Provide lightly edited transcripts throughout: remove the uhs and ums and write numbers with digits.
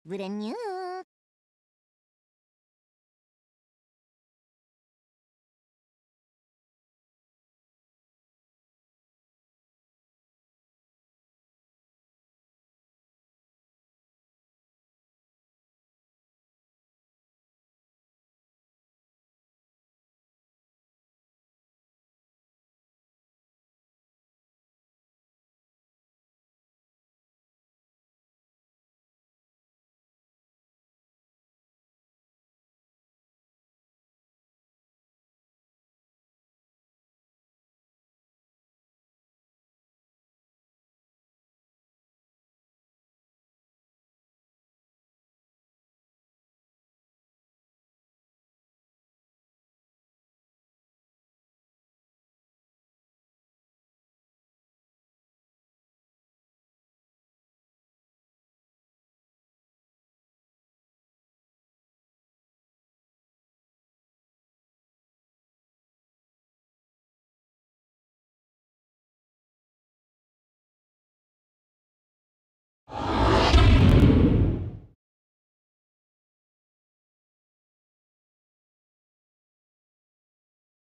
Brand new.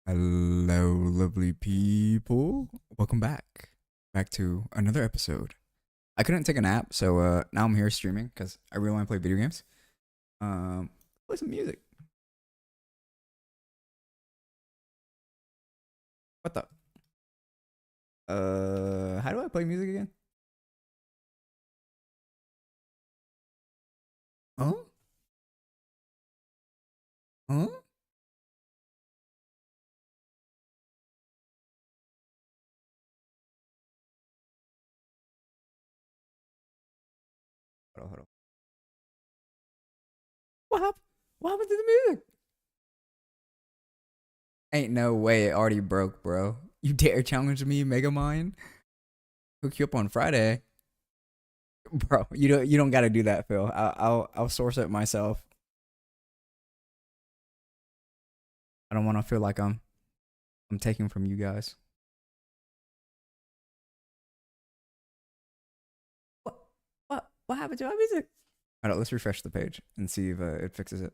Hello, lovely people. Welcome back to another episode. I couldn't take a nap, so now I'm here streaming because I really want to play video games. Play some music. What the? How do I play music again? Huh? Huh? Hold on. What happened? What happened to the music? Ain't no way it already broke, bro. You dare challenge me, Megamind? Hook you up on Friday, bro. You don't got to do that, Phil. I'll source it myself. I don't want to feel like I'm taking from you guys. What happened to my music? All right, let's refresh the page and see if it fixes it.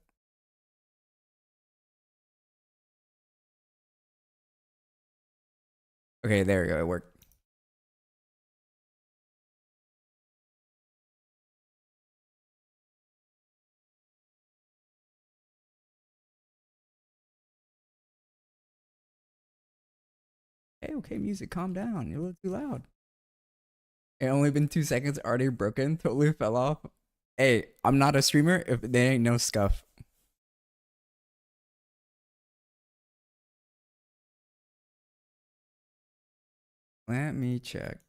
Okay, there we go. It worked. Okay, music, calm down. You're a little too loud. It only been 2 seconds, already broken, totally fell off. Hey, I'm not a streamer if there ain't no scuff. Let me check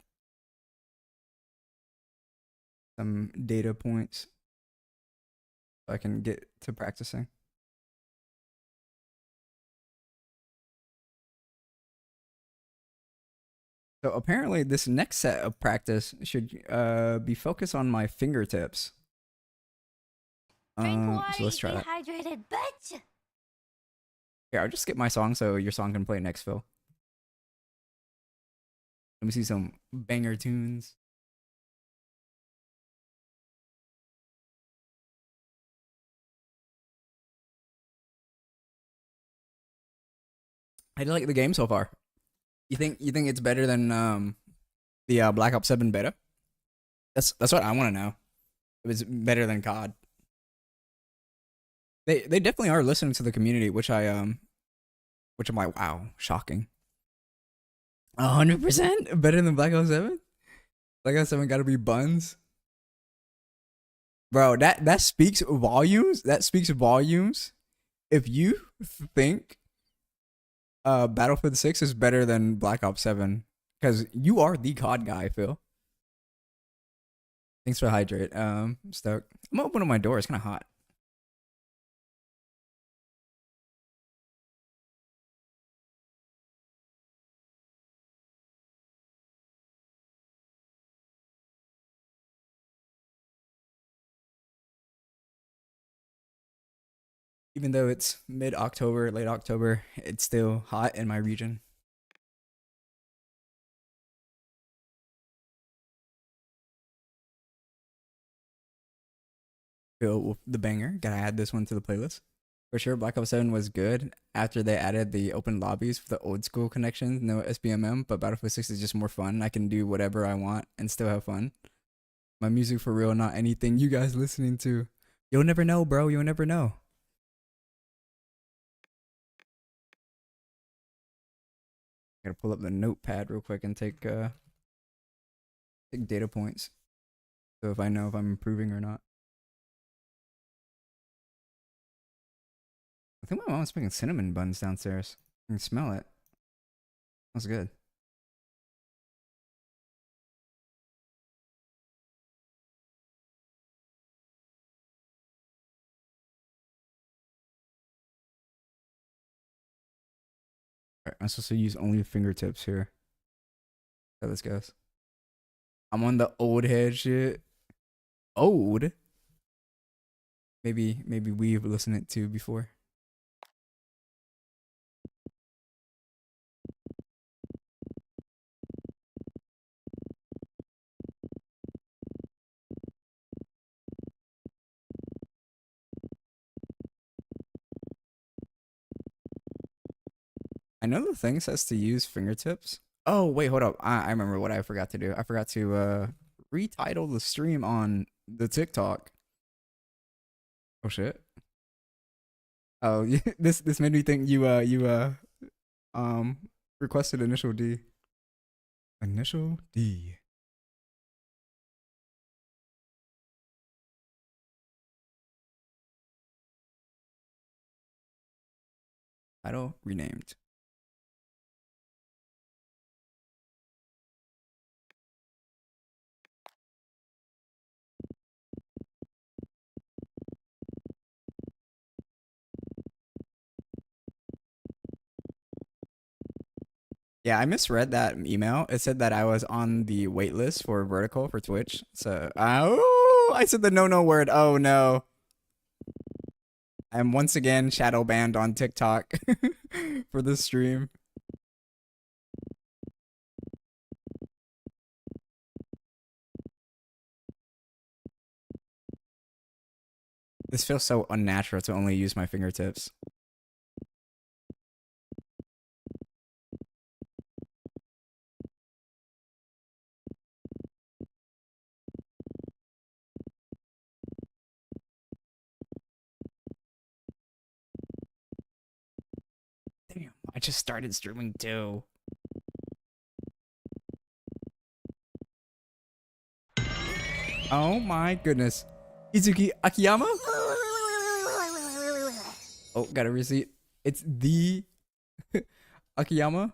some data points so I can get to practicing. So apparently this next set of practice should be focused on my fingertips. Drink water, So let's try stay that. hydrated, bitch. Here, I'll just skip my song so your song can play next, Phil. Let me see some banger tunes. How do you like the game so far? You think it's better than the Black Ops 7 beta? That's what I want to know. If it's better than COD. They definitely are listening to the community, which I'm like, wow, shocking. 100% better than Black Ops 7? Black Ops 7 gotta be buns. Bro, that speaks volumes. That speaks volumes. If you think Battlefield 6 is better than Black Ops 7, because you are the COD guy, Phil. Thanks for the hydrate. Stoked. I'm gonna open up my door. It's kind of hot. Even though it's mid-October, late October, it's still hot in my region. Feel with the banger. Gotta add this one to the playlist. For sure, Black Ops 7 was good after they added the open lobbies for the old school connections, no SBMM, but Battlefield 6 is just more fun. I can do whatever I want and still have fun. My music for real, not anything you guys listening to. You'll never know, bro. You'll never know. Gotta pull up the notepad real quick and take data points. So if I know if I'm improving or not. I think my mom's making cinnamon buns downstairs. I can smell it. That's good. Alright, I'm supposed to use only fingertips here. How this goes. I'm on the old head shit. Old? Maybe we've listened to before. I know the thing says to use fingertips. Oh, wait, hold up. I remember what I forgot to do. I forgot to retitle the stream on the TikTok. Oh shit. Oh, this made me think you requested initial D. Initial D. Title renamed. Yeah, I misread that email. It said that I was on the wait list for vertical for Twitch. So, oh, I said the no word. Oh no. I'm once again shadow banned on TikTok for this stream. This feels so unnatural to only use my fingertips. Damn, I just started streaming too. Oh my goodness. Izuki Akiyama? Oh, got a receipt. It's the Akiyama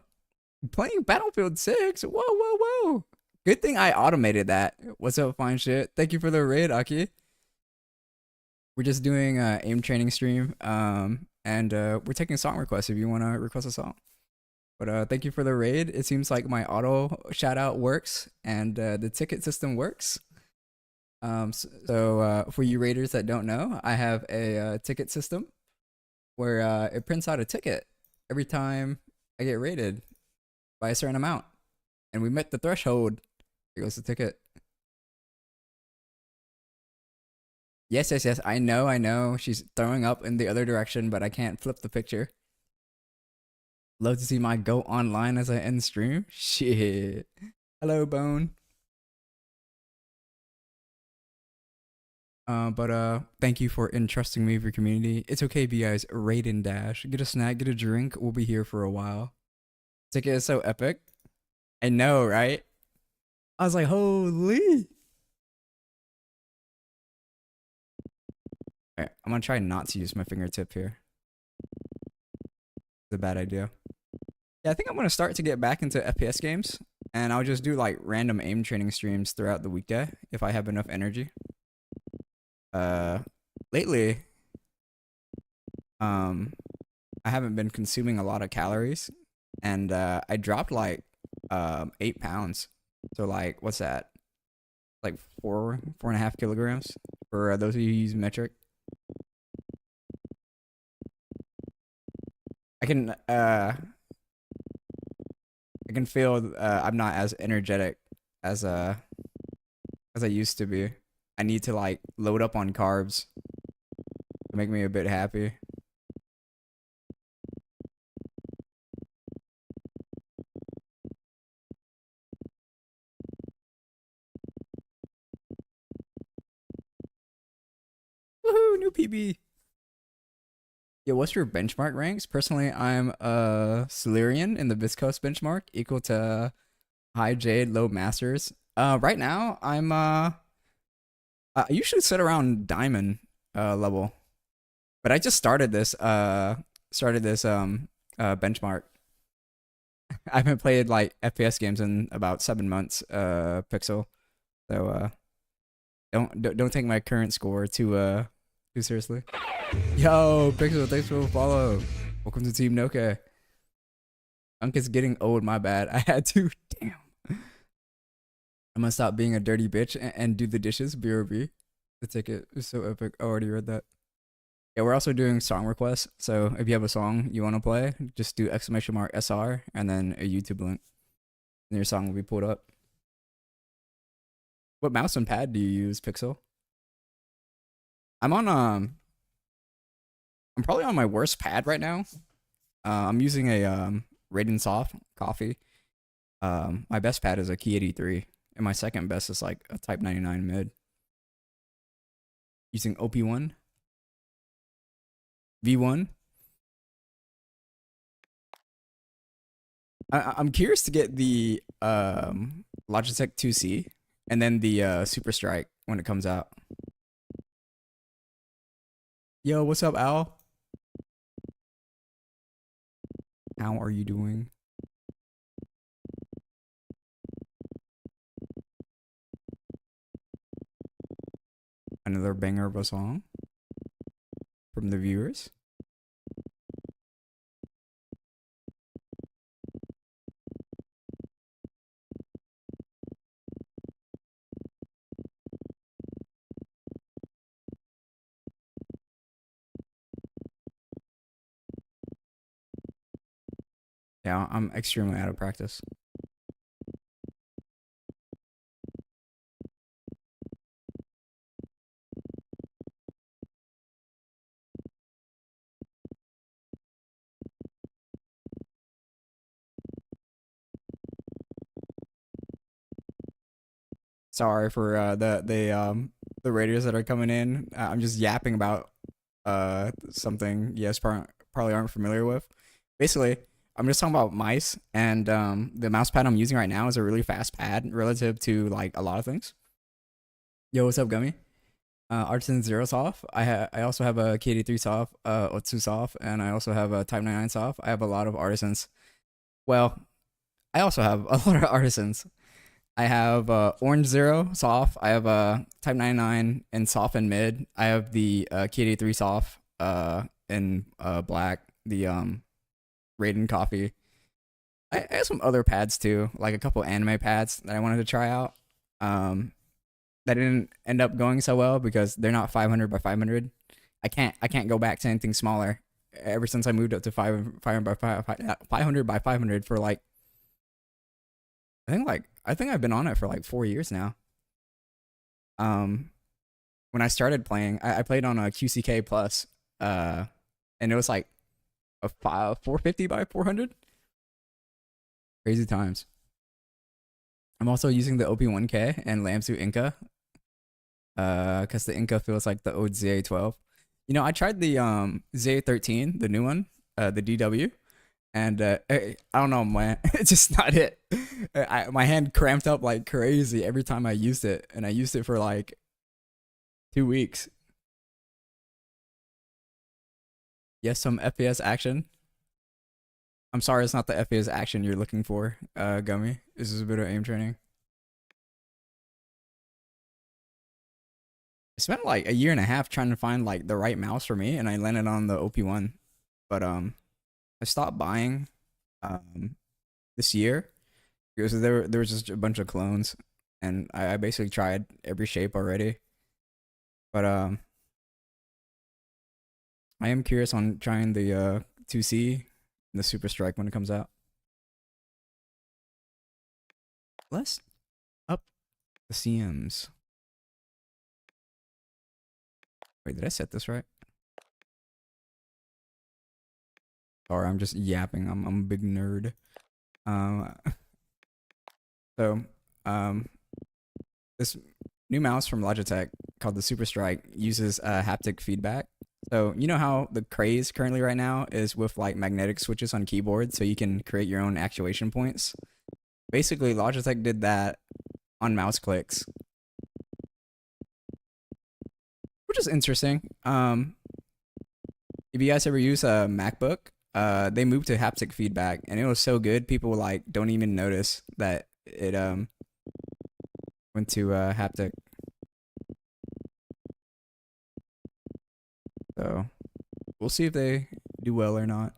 playing Battlefield 6. Whoa, whoa, whoa. Good thing I automated that. What's up, fine shit? Thank you for the raid, Aki. We're just doing aim training stream. And we're taking song requests if you want to request a song. But thank you for the raid. It seems like my auto shout out works and the ticket system works. So for you raiders that don't know, I have a ticket system where it prints out a ticket every time I get rated by a certain amount. And we met the threshold. Here goes the ticket. Yes. I know. She's throwing up in the other direction, but I can't flip the picture. Love to see my goat online as I end stream. Shit. Hello, Bone. But thank you for entrusting me with your community. It's okay, B guys. Raid and dash. Get a snack, get a drink. We'll be here for a while. Ticket is so epic. I know, right? I was like, holy. Alright, I'm gonna try not to use my fingertip here. It's a bad idea. Yeah, I think I'm gonna start to get back into FPS games, and I'll just do like random aim training streams throughout the weekday if I have enough energy. Lately, I haven't been consuming a lot of calories, and I dropped like 8 pounds. So like, what's that? Like 4.5 kilograms for those of you who use metric. I can I can feel I'm not as energetic as as I used to be. I need to like load up on carbs to make me a bit happy. Woohoo, new PB. Yeah, what's your benchmark ranks? Personally, I'm Silurian in the Viscose benchmark, equal to high Jade, low Masters. Right now I usually sit around Diamond level, but I just started this benchmark. I haven't played like FPS games in about 7 months, Pixel. So don't take my current score too seriously. Yo, Pixel, thanks for the follow. Welcome to Team Noke. Unk is getting old, my bad. I had to. Damn. I'm gonna stop being a dirty bitch and do the dishes. BRB. The ticket is so epic. I already read that. Yeah, we're also doing song requests. So if you have a song you want to play, just do !SR and then a YouTube link, and your song will be pulled up. What mouse and pad do you use, Pixel? I'm on I'm probably on my worst pad right now. I'm using a Raiden Soft Coffee. My best pad is a Key 83, and my second best is like a Type 99 mid. Using OP1, V1. I'm curious to get the Logitech 2C and then the Super Strike when it comes out. Yo, what's up, Al? How are you doing? Another banger of a song from the viewers. Yeah, I'm extremely out of practice. Sorry for the raiders that are coming in. I'm just yapping about something you guys probably aren't familiar with. Basically, I'm just talking about mice, and the mouse pad I'm using right now is a really fast pad relative to like a lot of things. Yo, what's up, Gummy? Artisan Zero Soft. I also have a K83 Soft, Otsu Soft, and I also have a Type 99 Soft. I have a lot of artisans. Well, I also have a lot of artisans. I have Orange Zero Soft. I have Type 99 and Soft and Mid. I have the K83 Soft in black. The Raiden Coffee. I have some other pads too, like a couple anime pads that I wanted to try out. That didn't end up going so well because they're not 500 by 500. I can't go back to anything smaller. Ever since I moved up to 500 by 500 by 500 for like I think I've been on it for like 4 years now. Um, when I started playing, I played on a QCK plus, and it was like a 450 by 400. Crazy times. I'm also using the OP1K and Lamsu Inca, because the Inca feels like the old ZA12. You know, I tried the ZA13, the new one, the DW, and I don't know, man, it's just not it. My hand cramped up like crazy every time I used it, and I used it for like 2 weeks. Yes, some FPS action. I'm sorry, it's not the FPS action you're looking for, Gummy. This is a bit of aim training. I spent like a year and a half trying to find like the right mouse for me, and I landed on the OP1. But I stopped buying this year because there was just a bunch of clones, and I basically tried every shape already. But I am curious on trying the 2C the Super Strike when it comes out. Let's up the CMs. Wait, did I set this right? Sorry, I'm just yapping. I'm a big nerd. Um, so this new mouse from Logitech called the Super Strike uses haptic feedback. So you know how the craze currently right now is with like magnetic switches on keyboards, so you can create your own actuation points. Basically, Logitech did that on mouse clicks, which is interesting. If you guys ever use a MacBook, they moved to haptic feedback, and it was so good. People like don't even notice that it went to haptic. So we'll see if they do well or not.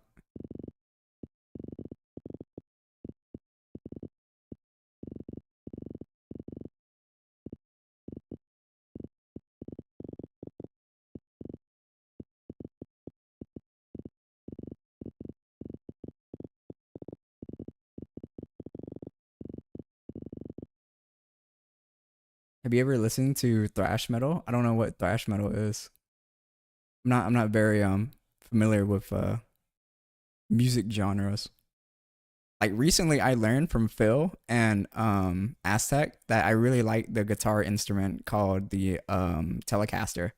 Have you ever listened to thrash metal? I don't know what thrash metal is. I'm not very familiar with music genres. Like recently I learned from Phil and Aztec that I really like the guitar instrument called the Telecaster.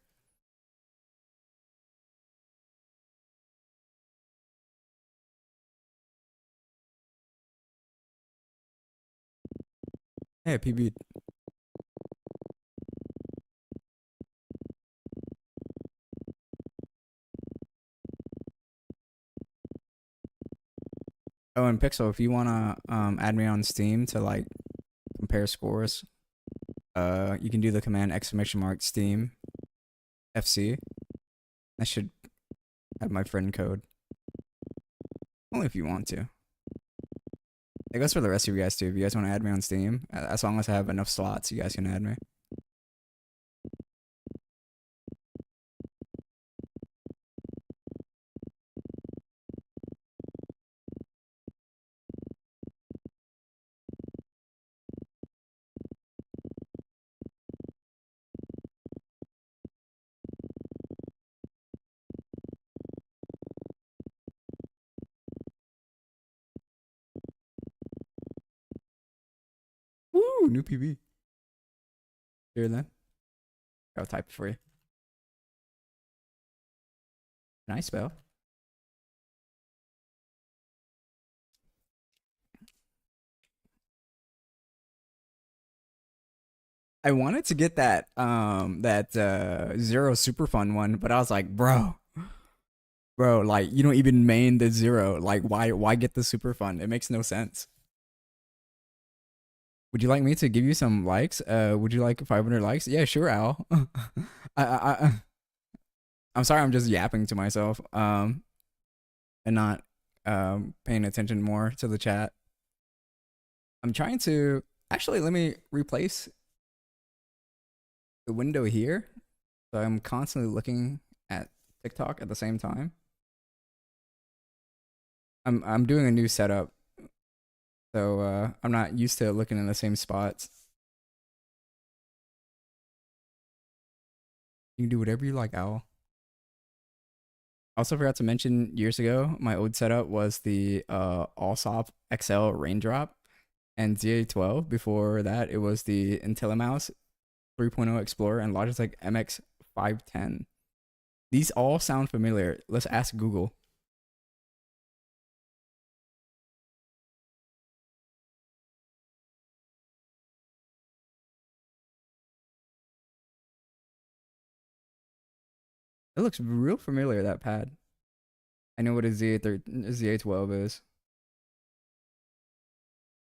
Hey, PB. Oh, and Pixel, if you wanna add me on Steam to like compare scores, you can do the command !Steam FC. That should have my friend code. Only if you want to. It goes for the rest of you guys too. If you guys want to add me on Steam, as long as I have enough slots, you guys can add me. Woo! New PB. Here then. I'll type it for you. Can I spell? I wanted to get that Zero Super Fun one, but I was like, bro, like you don't even main the Zero. Like why get the Super Fun? It makes no sense. Would you like me to give you some likes? Would you like 500 likes? Yeah, sure, Al. I'm sorry, I'm just yapping to myself. And not paying attention more to the chat. I'm trying to actually let me replace the window here. So I'm constantly looking at TikTok at the same time. I'm doing a new setup. So I'm not used to looking in the same spots. You can do whatever you like, Owl. Also forgot to mention years ago, my old setup was the Allsoft XL Raindrop and ZA12. Before that, it was the IntelliMouse 3.0 Explorer and Logitech MX510. These all sound familiar. Let's ask Google. It looks real familiar, that pad. I know what a ZA12 is.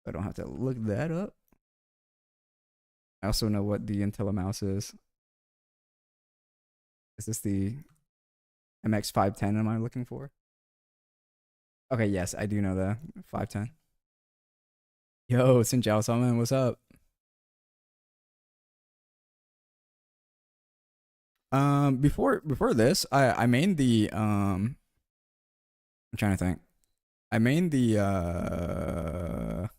I don't have to look that up. I also know what the IntelliMouse is. Is this the MX510 am I looking for? Okay, yes, I do know the 510. Yo, Sinjao Salman, what's up? Before this, I mained the I'm trying to think. I mained the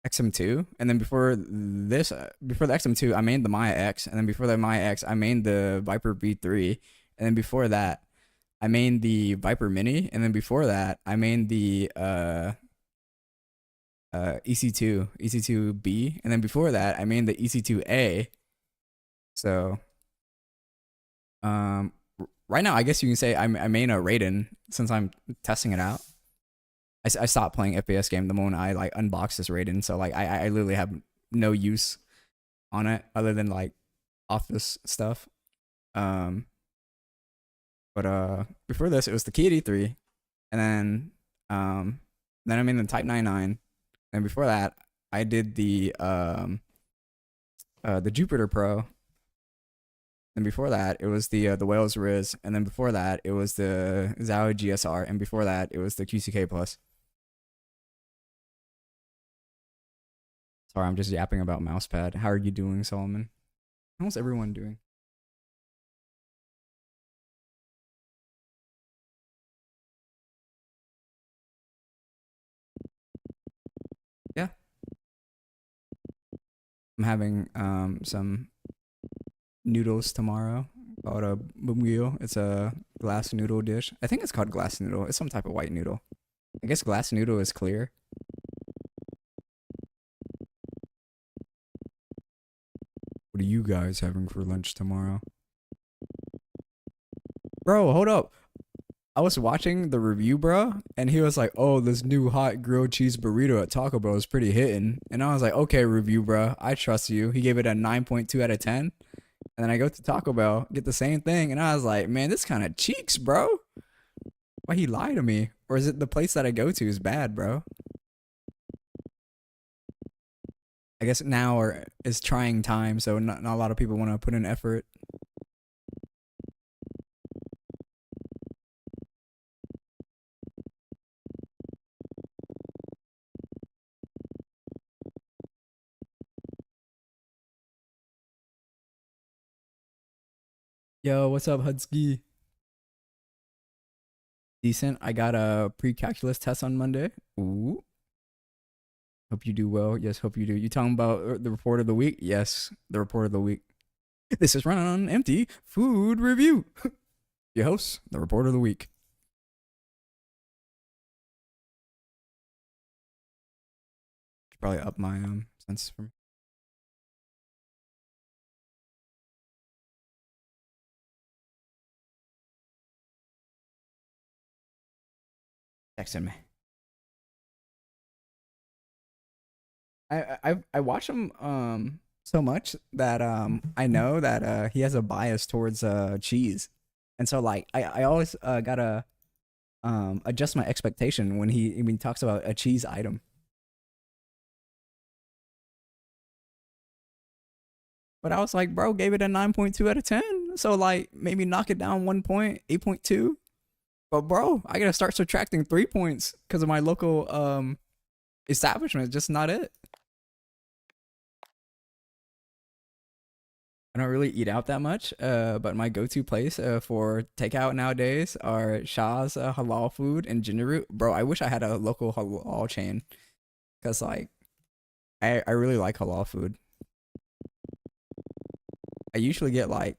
XM2, and then before this, before the XM2, I mained the Maya X, and then before the Maya X, I mained the Viper V3, and then before that, I mained the Viper Mini, and then before that, I mained the EC2B, and then before that, I mained the EC2A. So, um, right now, I guess you can say I main a Raiden since I'm testing it out. I stopped playing FPS game the moment I like unboxed this Raiden, so like I literally have no use on it other than like office stuff. Um, but before this, it was the Kia D3, and then I made the Type 99, and before that, I did the Jupiter Pro. And before that, it was the Wales Riz, and then before that, it was the Zhao GSR, and before that, it was the QCK Plus. Sorry, I'm just yapping about mousepad. How are you doing, Solomon? How's everyone doing? Yeah, I'm having some noodles tomorrow called a bumgyo. It's a glass noodle dish. I think it's called glass noodle. It's some type of white noodle. I guess glass noodle is clear. What are you guys having for lunch tomorrow? Bro, hold up. I was watching the review, bro, and he was like, "Oh, this new hot grilled cheese burrito at Taco Bell is pretty hitting." And I was like, "Okay, review, bro, I trust you." He gave it a 9.2 out of 10. And then I go to Taco Bell, get the same thing, and I was like, "Man, this kind of cheeks, bro. Why he lie to me? Or is it the place that I go to is bad, bro?" I guess now or is trying time, so not a lot of people want to put in effort. Yo, what's up, Hudski? Decent. I got a pre-calculus test on Monday. Ooh. Hope you do well. Yes, hope you do. You talking about the report of the week? Yes, the report of the week. This is running on empty food review. Your host, the report of the week. Should probably up my sense from texting me. I watch him so much that I know that he has a bias towards cheese, and so like I always gotta adjust my expectation when he talks about a cheese item. But I was like, bro, gave it a 9.2 out of 10, so like maybe knock it down 1 point, 8.2. But bro, I gotta start subtracting 3 points because of my local establishment. Just not it. I don't really eat out that much, but my go-to place for takeout nowadays are Shaw's halal food and ginger root. Bro, I wish I had a local halal chain because like I really like halal food. I usually get like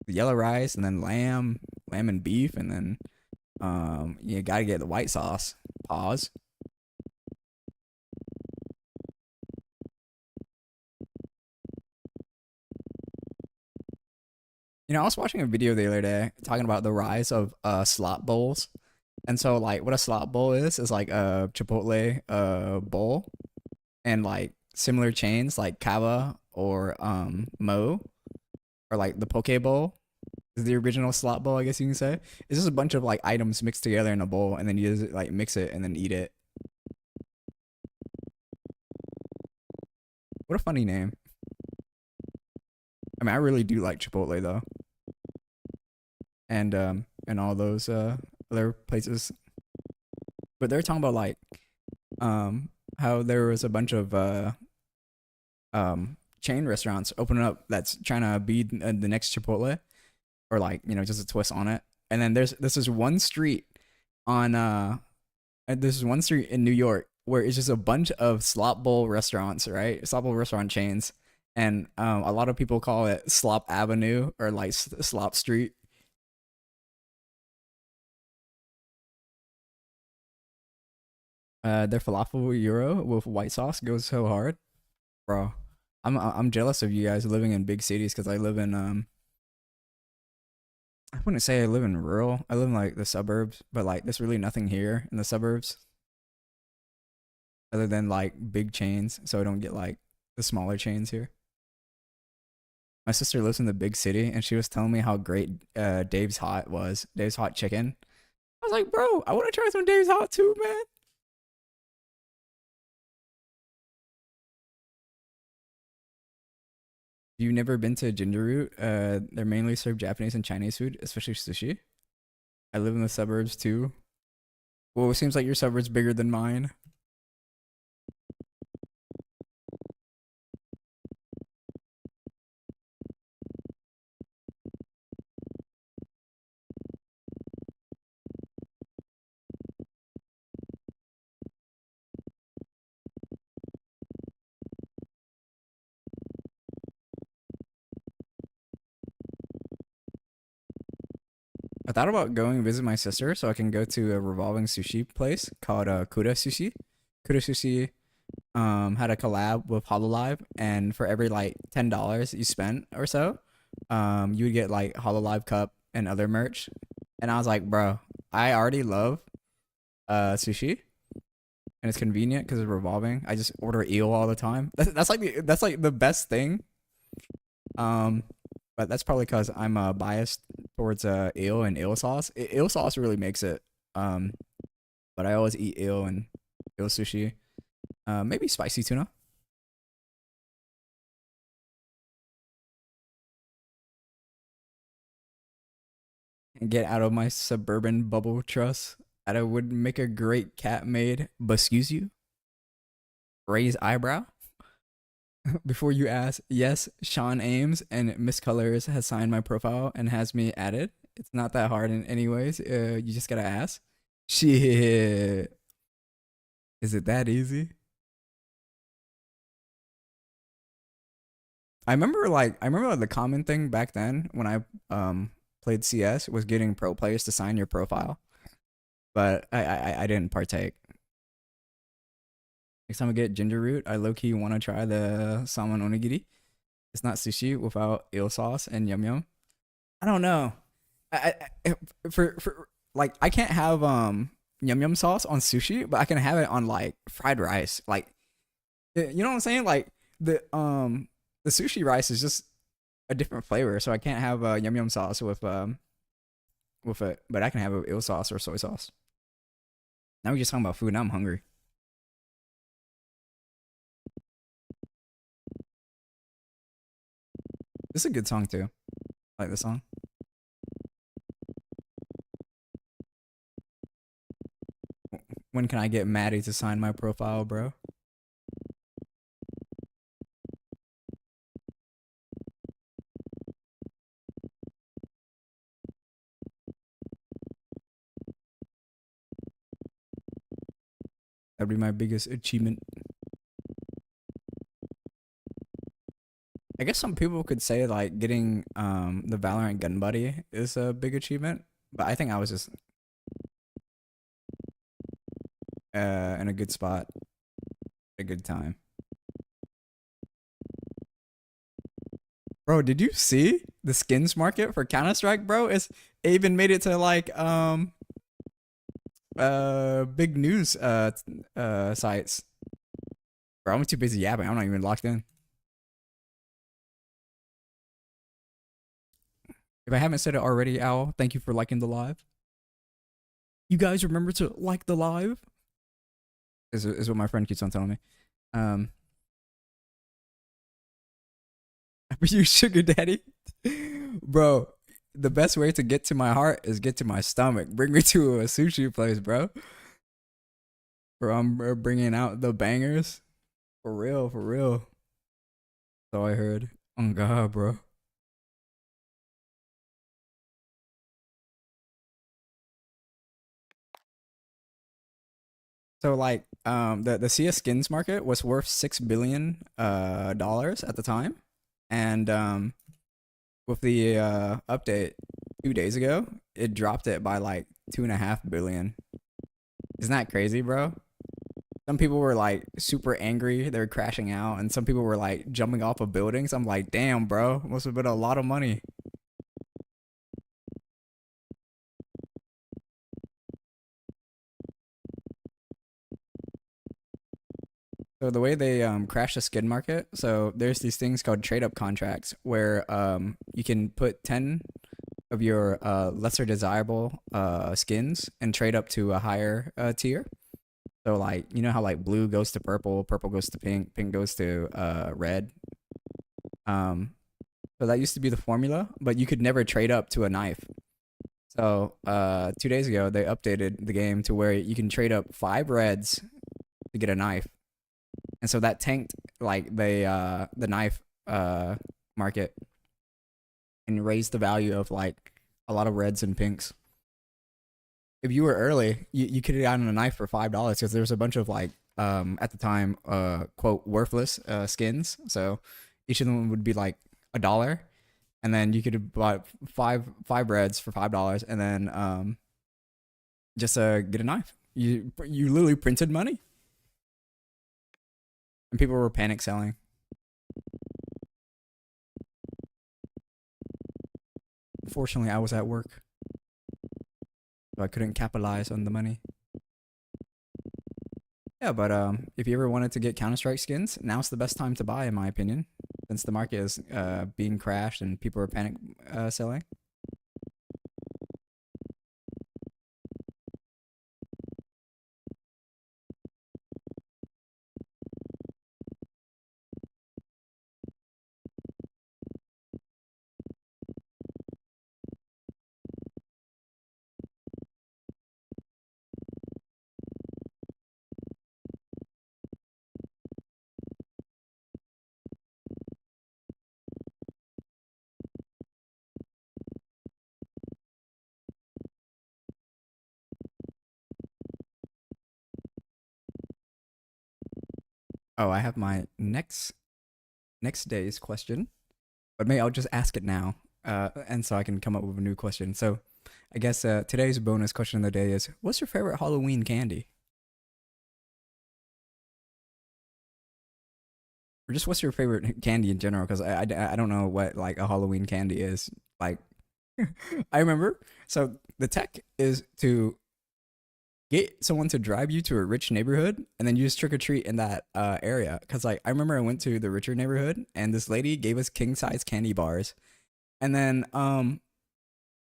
yellow rice and then lamb and beef, and then you gotta get the white sauce. Pause. You know, I was watching a video the other day talking about the rise of slot bowls. And so like what a slot bowl is like a Chipotle bowl, and like similar chains like Kava or Mo, or like the Poke Bowl is the original slot bowl, I guess you can say. It's just a bunch of like items mixed together in a bowl, and then you just like mix it and then eat it. What a funny name. I mean, I really do like Chipotle though, and all those other places. But they're talking about like how there was a bunch of chain restaurants opening up that's trying to be the next Chipotle, or like, you know, just a twist on it. and then this is one street on this is one street in New York where it's just a bunch of slop bowl restaurants, right? Slop bowl restaurant chains, and a lot of people call it Slop Avenue or like Slop Street. Their falafel euro with white sauce goes so hard, bro. I'm jealous of you guys living in big cities because I live in I wouldn't say I live in rural. I live in like the suburbs, but like there's really nothing here in the suburbs other than like big chains, so I don't get like the smaller chains here. My sister lives in the big city, and she was telling me how great Dave's Hot was. Dave's Hot Chicken. I was like, bro, I want to try some Dave's Hot too, man. You've never been to Ginger Root? They're mainly serve Japanese and Chinese food, especially sushi. I live in the suburbs too. Well, it seems like your suburb's bigger than mine. I thought about going and visit my sister so I can go to a revolving sushi place called Kuda Sushi. Kuda Sushi had a collab with Hololive, and for every like $10 you spent or so, you would get like Hololive cup and other merch. And I was like, bro, I already love sushi, and it's convenient because it's revolving. I just order eel all the time. That's like the best thing. Um, but that's probably because I'm biased towards eel and eel sauce. Eel sauce really makes it. Um, but I always eat eel and eel sushi. Maybe spicy tuna. And get out of my suburban bubble truss. That would make a great cat maid. But excuse you, raise eyebrow before you ask. Yes, Sean Ames and Miss Colors has signed my profile and has me added. It's not that hard in anyways. You just gotta ask. Shit, is it that easy? I remember like, the common thing back then when I played CS was getting pro players to sign your profile, but I didn't partake. Next time I get ginger root, I low key want to try the salmon onigiri. It's not sushi without eel sauce and yum yum. I don't know. For like I can't have yum yum sauce on sushi, but I can have it on like fried rice. Like you know what I'm saying? Like the sushi rice is just a different flavor, so I can't have yum yum sauce with it, but I can have eel sauce or soy sauce. Now we're just talking about food. Now I'm hungry. This is a good song too. I like this song. When can I get Maddie to sign my profile, bro? That'd be my biggest achievement. I guess some people could say like getting the Valorant gun buddy is a big achievement, but I think I was just in a good spot, a good time. Bro, did you see the skins market for Counter Strike, bro? It even made it to like big news sites. Bro, I'm too busy yapping. I'm not even locked in. If I haven't said it already, Al, thank you for liking the live. You guys remember to like the live? Is what my friend keeps on telling me. Um, for you, sugar daddy, bro. The best way to get to my heart is get to my stomach. Bring me to a sushi place, bro. Bro, I'm bringing out the bangers. For real, for real. So I heard. Oh God, bro. So like the CS skins market was worth $6 billion at the time, and with the update 2 days ago, it dropped it by like 2.5 billion. Isn't that crazy, bro? Some people were like super angry, they were crashing out, and some people were like jumping off of buildings. I'm like, damn, bro, must have been a lot of money. So the way they crash the skin market, so there's these things called trade up contracts where you can put 10 of your lesser desirable skins and trade up to a higher tier. So like you know how like blue goes to purple, purple goes to pink, pink goes to red. Um, so that used to be the formula, but you could never trade up to a knife. So 2 days ago they updated the game to where you can trade up 5 reds to get a knife, and so that tanked like the knife market and raised the value of like a lot of reds and pinks. If you were early, you could have gotten a knife for $5 because there was a bunch of like at the time quote worthless skins. So each of them would be like $1, and then you could have bought five reds for $5, and then just get a knife. You literally printed money, and people were panic selling. Unfortunately, I was at work, so I couldn't capitalize on the money. Yeah, but if you ever wanted to get Counter Strike skins, now's the best time to buy, in my opinion, since the market is being crashed and people are panic selling. Oh, I have my next day's question, but maybe I'll just ask it now, and so I can come up with a new question. So, I guess today's bonus question of the day is: what's your favorite Halloween candy, or just what's your favorite candy in general? Because I don't know what like a Halloween candy is. Like, I remember. So the tech is to get someone to drive you to a rich neighborhood and then you just trick or treat in that area. Cause like I remember I went to the richer neighborhood and this lady gave us king size candy bars. And then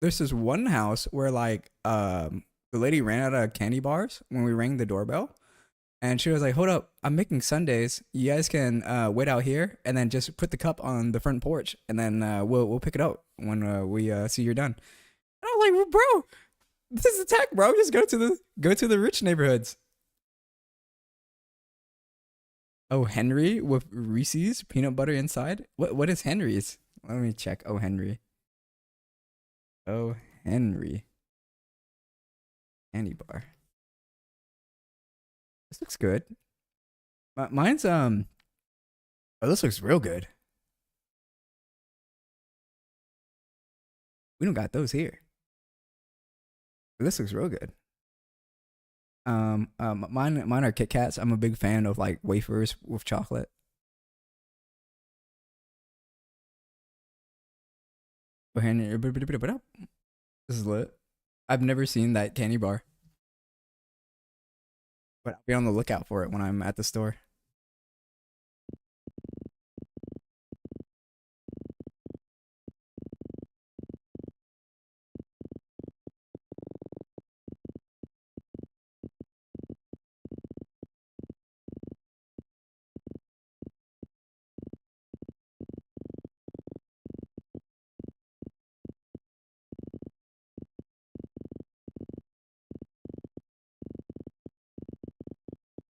there's this one house where like the lady ran out of candy bars when we rang the doorbell. And she was like, "Hold up, I'm making sundaes. You guys can wait out here, and then just put the cup on the front porch, and then we'll pick it up when we see you're done." And I was like, well, "Bro, this is the tech, bro. Just go to the rich neighborhoods." Oh, Henry with Reese's peanut butter inside. What is Henry's? Let me check. Oh, Henry. Oh, Henry candy bar. This looks good. Mine's Oh, this looks real good. We don't got those here. But this looks real good. Mine are Kit Kats. I'm a big fan of like wafers with chocolate. Oh, Henry. This is lit. I've never seen that candy bar, but I'll be on the lookout for it when I'm at the store.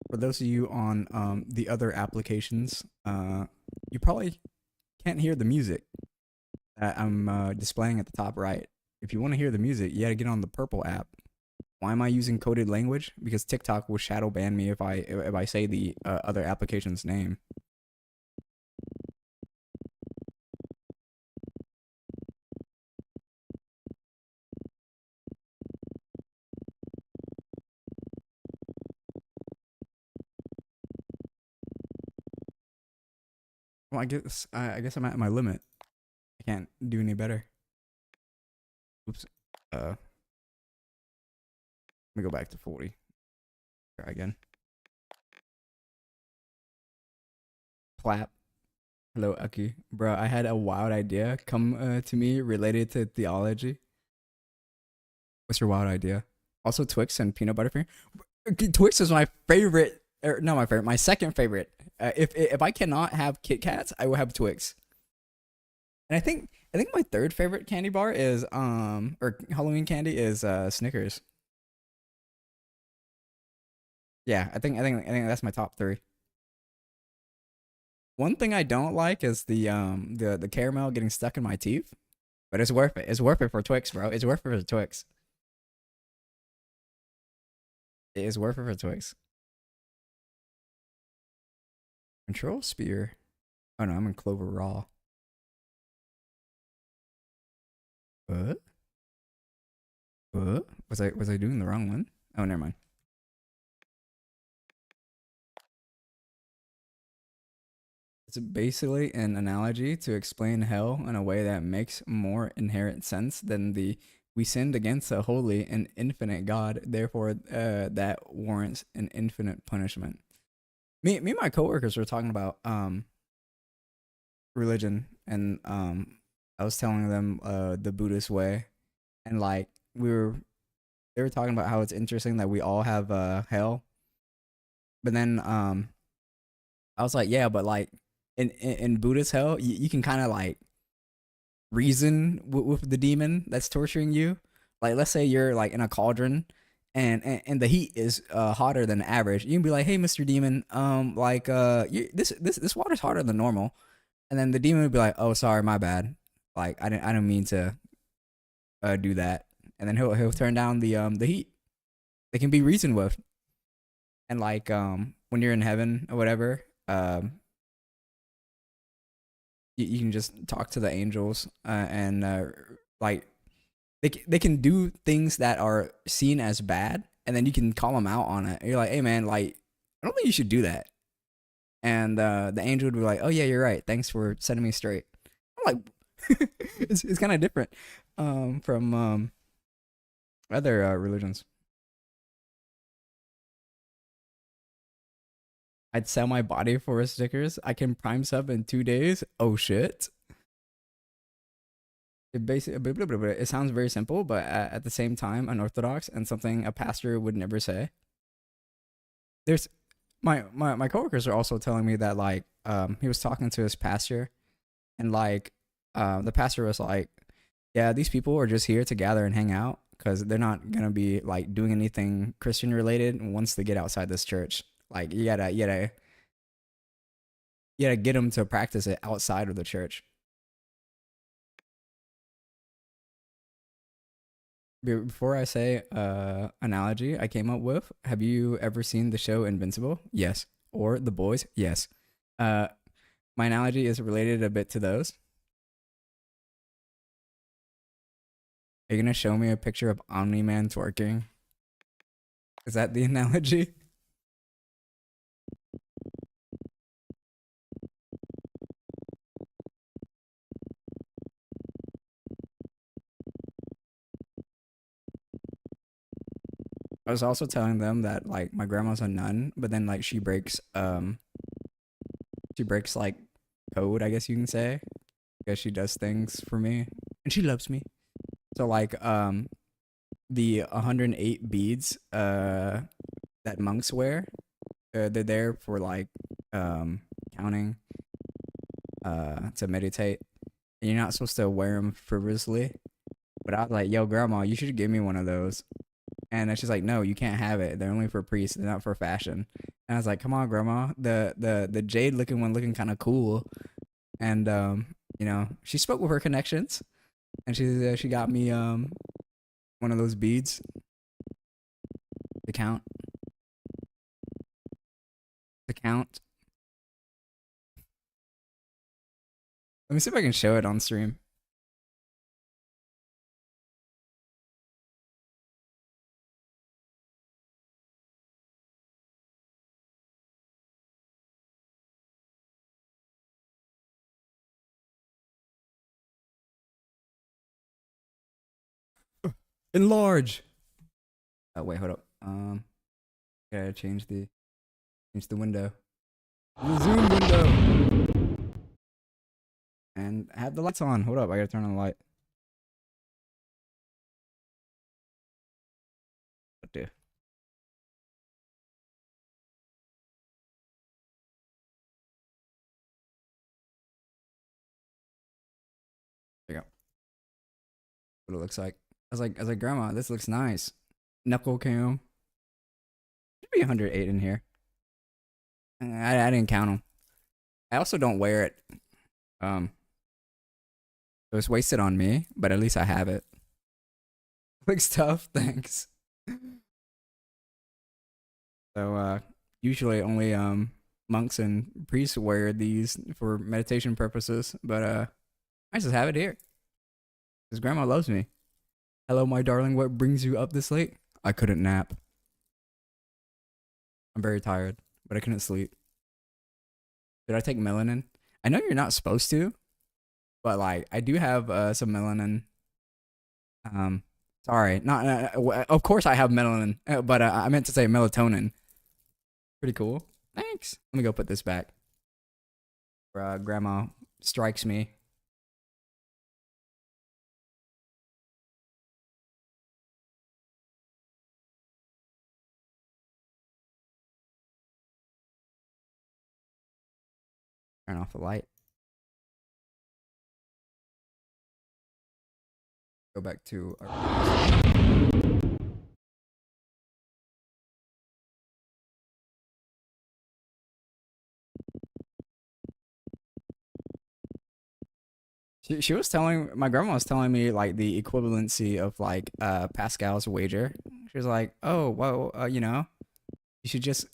For those of you on the other applications, you probably can't hear the music that I'm displaying at the top right. If you want to hear the music, you got to get on the purple app. Why am I using coded language? Because TikTok will shadow ban me if I say the other application's name. Well, I guess I'm at my limit. I can't do any better. Oops. Let me go back to 40. Try again. Clap. Hello, Aki. Bro, I had a wild idea come to me related to theology. What's your wild idea? Also, Twix and peanut butter cream. Twix is my favorite, or not my favorite, my second favorite. If I cannot have Kit Kats, I will have Twix. And I think my third favorite candy bar is or Halloween candy is Snickers. Yeah, I think that's my top three. One thing I don't like is the caramel getting stuck in my teeth, but it's worth it. It's worth it for Twix, bro. It's worth it for Twix. It is worth it for Twix. Control spear. Oh no, I'm in Clover Raw. What? What? Was I doing the wrong one? Oh, never mind. It's basically an analogy to explain hell in a way that makes more inherent sense than the we sinned against a holy and infinite God, therefore that warrants an infinite punishment. Me and my coworkers were talking about religion, and I was telling them the Buddhist way, and like they were talking about how it's interesting that we all have hell, but then I was like, yeah, but like in Buddhist hell, you can kind of like reason with the demon that's torturing you. Like, let's say you're like in a cauldron, and the heat is hotter than average. You can be like, hey, Mr. Demon, like this water's hotter than normal, and then the demon would be like, oh, sorry, my bad. Like I didn't mean to do that, and then he'll turn down the heat. It can be reasoned with, and like when you're in heaven or whatever, you can just talk to the angels and like they can do things that are seen as bad, and then you can call them out on it. You're like, hey man, like I don't think you should do that. And the angel would be like, oh yeah, you're right. Thanks for setting me straight. I'm like, it's kind of different from other religions. I'd sell my body for stickers. I can prime sub in 2 days. Oh shit. It sounds very simple, but at the same time, unorthodox and something a pastor would never say. There's my coworkers are also telling me that like he was talking to his pastor, and like the pastor was like, yeah, these people are just here to gather and hang out because they're not gonna be like doing anything Christian related once they get outside this church. Like you gotta get them to practice it outside of the church. Before I say analogy I came up with, have you ever seen the show Invincible? Yes. Or The Boys? Yes. Uh, my analogy is related a bit to those. Are you gonna show me a picture of Omni Man twerking? Is that the analogy? I was also telling them that like my grandma's a nun, but then like she breaks like code, I guess you can say, because she does things for me and she loves me. So like the 108 beads that monks wear, they're there for like counting to meditate. And you're not supposed to wear them frivolously. But I was like, yo, grandma, you should give me one of those. And she's like, no, you can't have it. They're only for priests. They're not for fashion. And I was like, come on, grandma. The jade looking one looking kind of cool. And she spoke with her connections, and she got me one of those beads. count. The count. Let me see if I can show it on stream. Enlarge. Oh wait, hold up. Gotta change the window. The zoom window. And have the lights on. Hold up, I gotta turn on the light. What do? There you go. What it looks like. I was like, Grandma, this looks nice. Knuckle cam. Should be 108 in here. I didn't count them. I also don't wear it. It was wasted on me, but at least I have it. Looks tough, thanks. So usually only monks and priests wear these for meditation purposes, but I just have it here. Cause Grandma loves me. Hello, my darling, what brings you up this late? I couldn't nap. I'm very tired, but I couldn't sleep. Did I take melanin? I know you're not supposed to, but like I do have some melanin. Sorry, not. Of course I have melanin, but I meant to say melatonin. Pretty cool. Thanks. Let me go put this back. Grandma strikes me. Turn off the light. Go back to our. She was telling my grandma was telling me like the equivalency of like Pascal's wager. She was like, "Oh, well, you know, you should just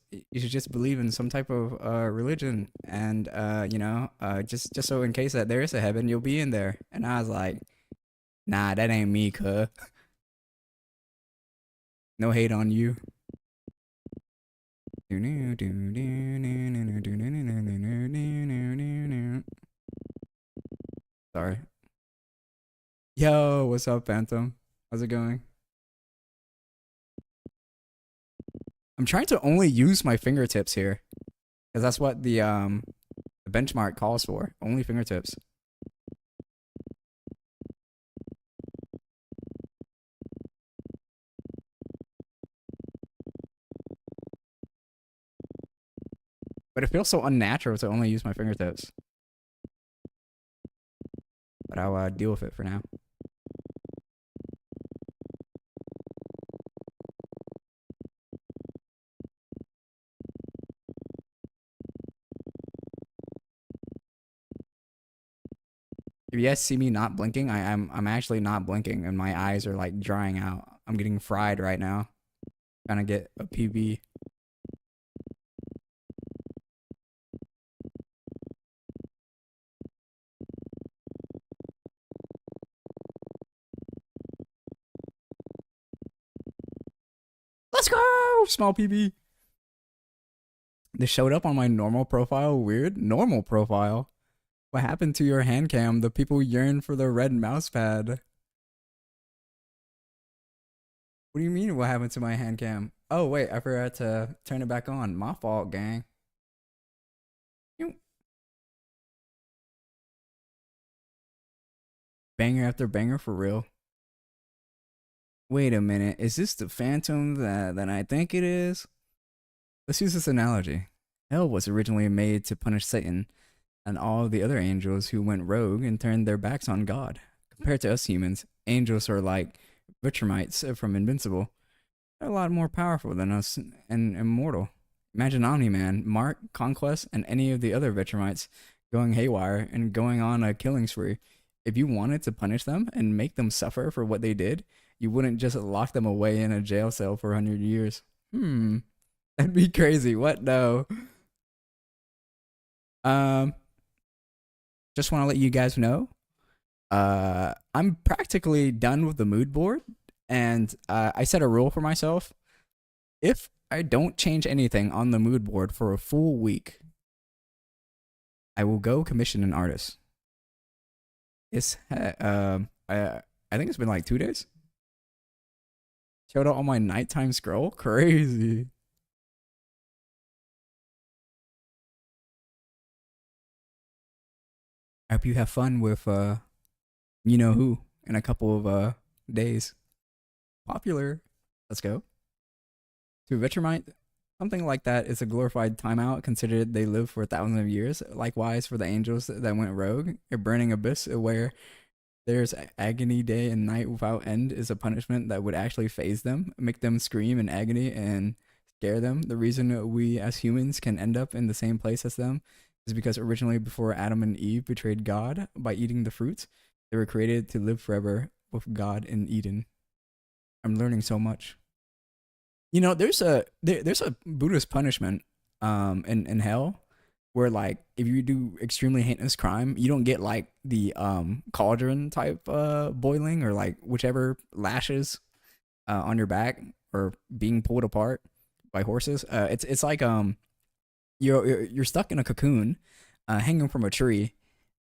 believe in some type of religion, and you know, just so in case that there is a heaven, you'll be in there." And I was like, "Nah, that ain't me, cuh. No hate on you." Sorry. Yo, what's up, Phantom? How's it going? I'm trying to only use my fingertips here, because that's what the benchmark calls for. Only fingertips. But it feels so unnatural to only use my fingertips. But I'll deal with it for now. If you guys see me not blinking, I'm actually not blinking, and my eyes are like drying out. I'm getting fried right now. Trying to get a PB. Let's go! Small PB. This showed up on my normal profile. Weird. Normal profile. What happened to your hand cam? The people yearn for the red mouse pad. What do you mean what happened to my hand cam? Oh wait, I forgot to turn it back on. My fault, gang. Banger after banger for real. Wait a minute, is this the phantom that I think it is? Let's use this analogy. Hell was originally made to punish Satan and all the other angels who went rogue and turned their backs on God. Compared to us humans, angels are like Vitramites from Invincible. They're a lot more powerful than us and immortal. Imagine Omni-Man, Mark, Conquest, and any of the other Vitramites going haywire and going on a killing spree. If you wanted to punish them and make them suffer for what they did, you wouldn't just lock them away in a jail cell for 100 years. Hmm. That'd be crazy. What? No. Um. Just want to let you guys know. I'm practically done with the mood board, and I set a rule for myself. If I don't change anything on the mood board for a full week, I will go commission an artist. I think it's been like 2 days. Showed up on my nighttime scroll. Crazy. I hope you have fun with you know who in a couple of days. Popular. Let's go. To Vegemite, something like that is a glorified timeout, considered they live for thousands of years. Likewise, for the angels that went rogue, a burning abyss where there's agony day and night without end is a punishment that would actually phase them, make them scream in agony and scare them. The reason we as humans can end up in the same place as them is because originally, before Adam and Eve betrayed God by eating the fruits, they were created to live forever with God in Eden. I'm learning so much. You know, there's a Buddhist punishment in hell where like if you do extremely heinous crime, you don't get like the cauldron type boiling or like whichever lashes on your back or being pulled apart by horses. It's like you're stuck in a cocoon hanging from a tree,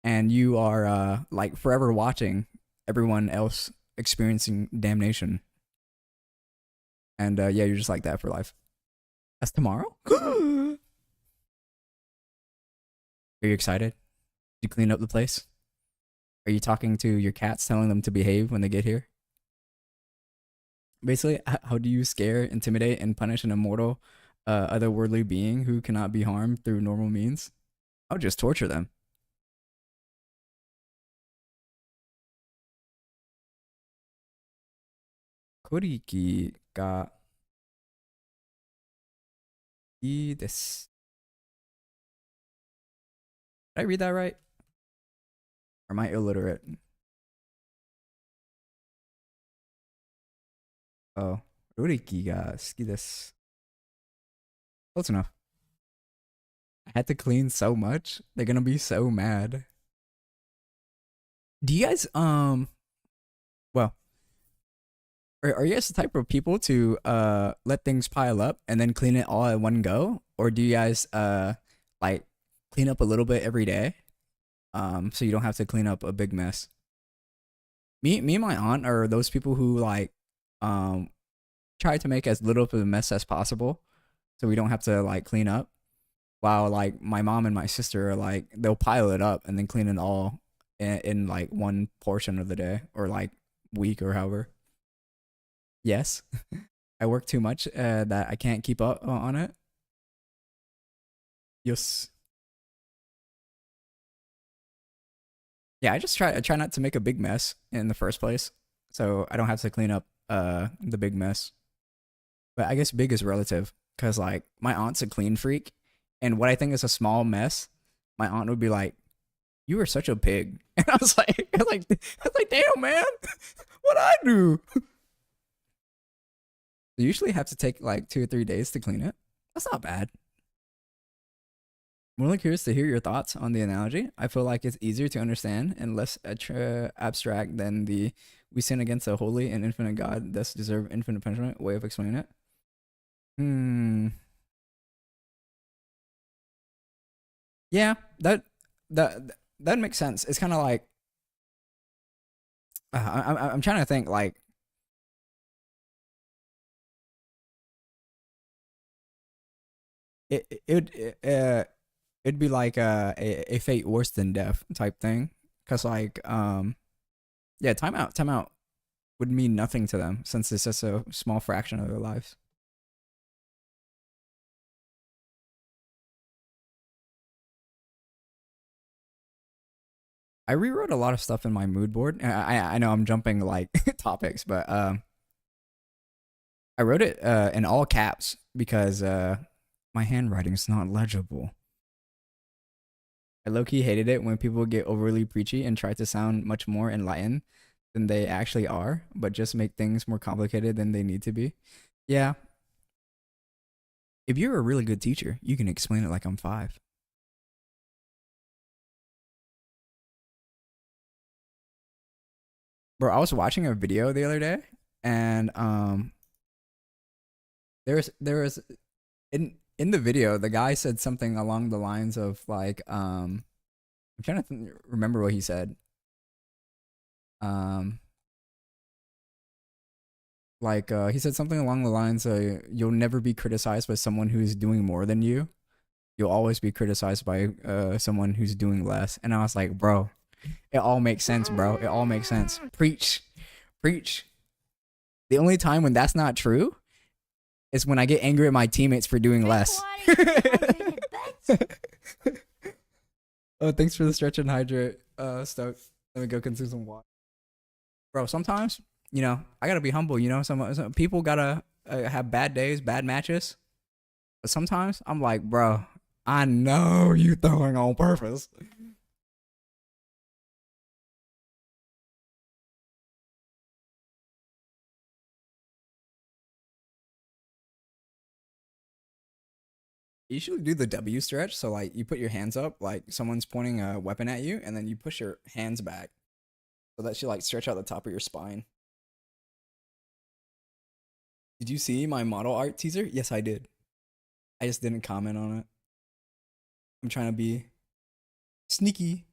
and you are like forever watching everyone else experiencing damnation. And yeah, you're just like that for life. That's tomorrow. Are you excited? Did you clean up the place? Are you talking to your cats, telling them to behave when they get here? Basically, how do you scare, intimidate, and punish an immortal, otherworldly being who cannot be harmed through normal means? I would just torture them. Koriki ga ii desu. Did I read that right? Or am I illiterate? Oh, koriki ga suki desu. Close enough. I had to clean so much. They're gonna be so mad. Do you guys well, are you guys the type of people to let things pile up and then clean it all at one go, or do you guys like clean up a little bit every day so you don't have to clean up a big mess? Me and my aunt are those people who like um try to make as little of a mess as possible so we don't have to like clean up, while like my mom and my sister are like they'll pile it up and then clean it all in like one portion of the day or like week or however. Yes. I work too much that I can't keep up on it. Yes. Yeah, I try not to make a big mess in the first place, so I don't have to clean up the big mess. But I guess big is relative because like my aunt's a clean freak, and what I think is a small mess, my aunt would be like, "You are such a pig," and I was like, "Damn, man, what I do?" I usually have to take like 2 or 3 days to clean it. That's not bad. I'm really curious to hear your thoughts on the analogy. I feel like it's easier to understand and less abstract than the "we sin against a holy and infinite God, thus deserve infinite punishment" way of explaining it. Hmm. Yeah, that makes sense. It's kind of like I'm trying to think like it'd be like a fate worse than death type thing. Cause like yeah, timeout would mean nothing to them since it's just a small fraction of their lives. I rewrote a lot of stuff in my mood board. I know I'm jumping like topics, but I wrote it in all caps because my handwriting's not legible. I low key hated it when people get overly preachy and try to sound much more enlightened than they actually are, but just make things more complicated than they need to be. Yeah, If you're a really good teacher, you can explain it like I'm 5. Bro, I was watching a video the other day, and there was in the video, the guy said something along the lines of like I'm trying to remember what he said. Um, he said something along the lines of you'll never be criticized by someone who's doing more than you. You'll always be criticized by someone who's doing less. And I was like, bro, it all makes sense, bro. It all makes sense. Preach, preach. The only time when that's not true is when I get angry at my teammates for doing less. Oh, thanks for the stretch and hydrate, Stoke. Let me go consume some water. Bro, sometimes, I gotta be humble, some people gotta have bad days, bad matches. But sometimes I'm like, bro, I know you throwing on purpose. You should do the W stretch. So like you put your hands up, like someone's pointing a weapon at you, and then you push your hands back, so that you like stretch out the top of your spine. Did you see my model art teaser? Yes, I did. I just didn't comment on it. I'm trying to be sneaky.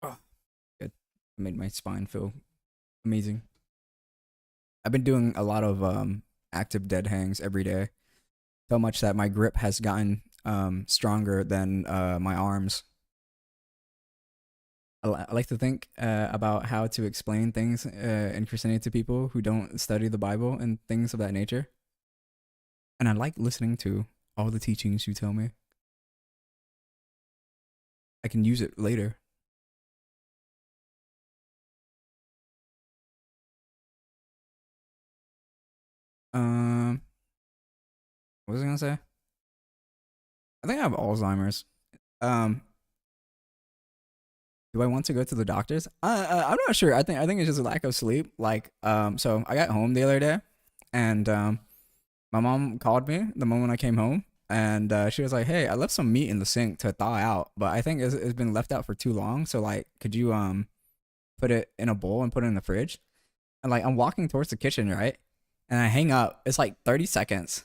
Oh, good. I made my spine feel amazing. I've been doing a lot of active dead hangs every day. So much that my grip has gotten stronger than my arms. I like to think about how to explain things in Christianity to people who don't study the Bible and things of that nature. And I like listening to all the teachings you tell me. I can use it later. Um, what was I gonna say? I think I have Alzheimer's. Um, do I want to go to the doctors? I'm not sure. I think it's just a lack of sleep. Like, so I got home the other day, and my mom called me the moment I came home, and she was like, "Hey, I left some meat in the sink to thaw out, but I think it's been left out for too long. So like, could you put it in a bowl and put it in the fridge?" And like, I'm walking towards the kitchen, right? And I hang up. It's like 30 seconds.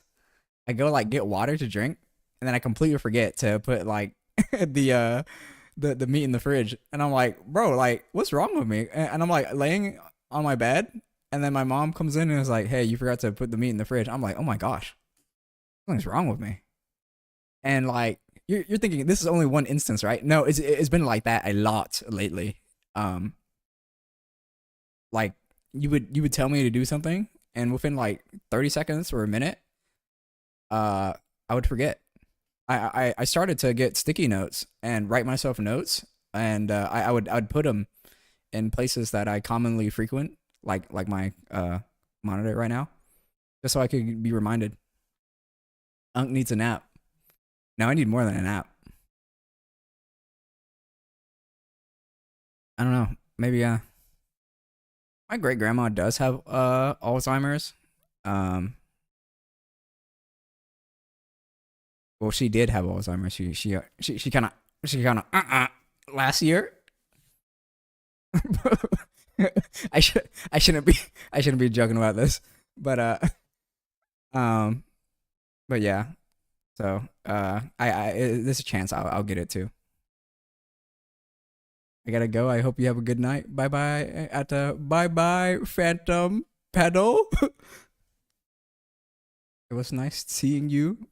I go like get water to drink, and then I completely forget to put like the meat in the fridge. And I'm like, bro, like what's wrong with me? And I'm like laying on my bed, and then my mom comes in and is like, hey, you forgot to put the meat in the fridge. I'm like, oh my gosh, something's wrong with me. And like you're thinking this is only one instance, right? No, it's been like that a lot lately. Um, like you would tell me to do something, and within like 30 seconds or a minute, uh, I would forget. I started to get sticky notes and write myself notes, and I would put them in places that I commonly frequent, like my monitor right now, just so I could be reminded. Unc needs a nap. Now I need more than a nap. I don't know. Maybe my great grandma does have Alzheimer's. Um, well, she did have Alzheimer's. She kind of last year. I shouldn't be joking about this, but um but yeah. So there's a chance I'll get it too. I gotta go. I hope you have a good night. Bye bye. Bye bye, Phantom Pedal. It was nice seeing you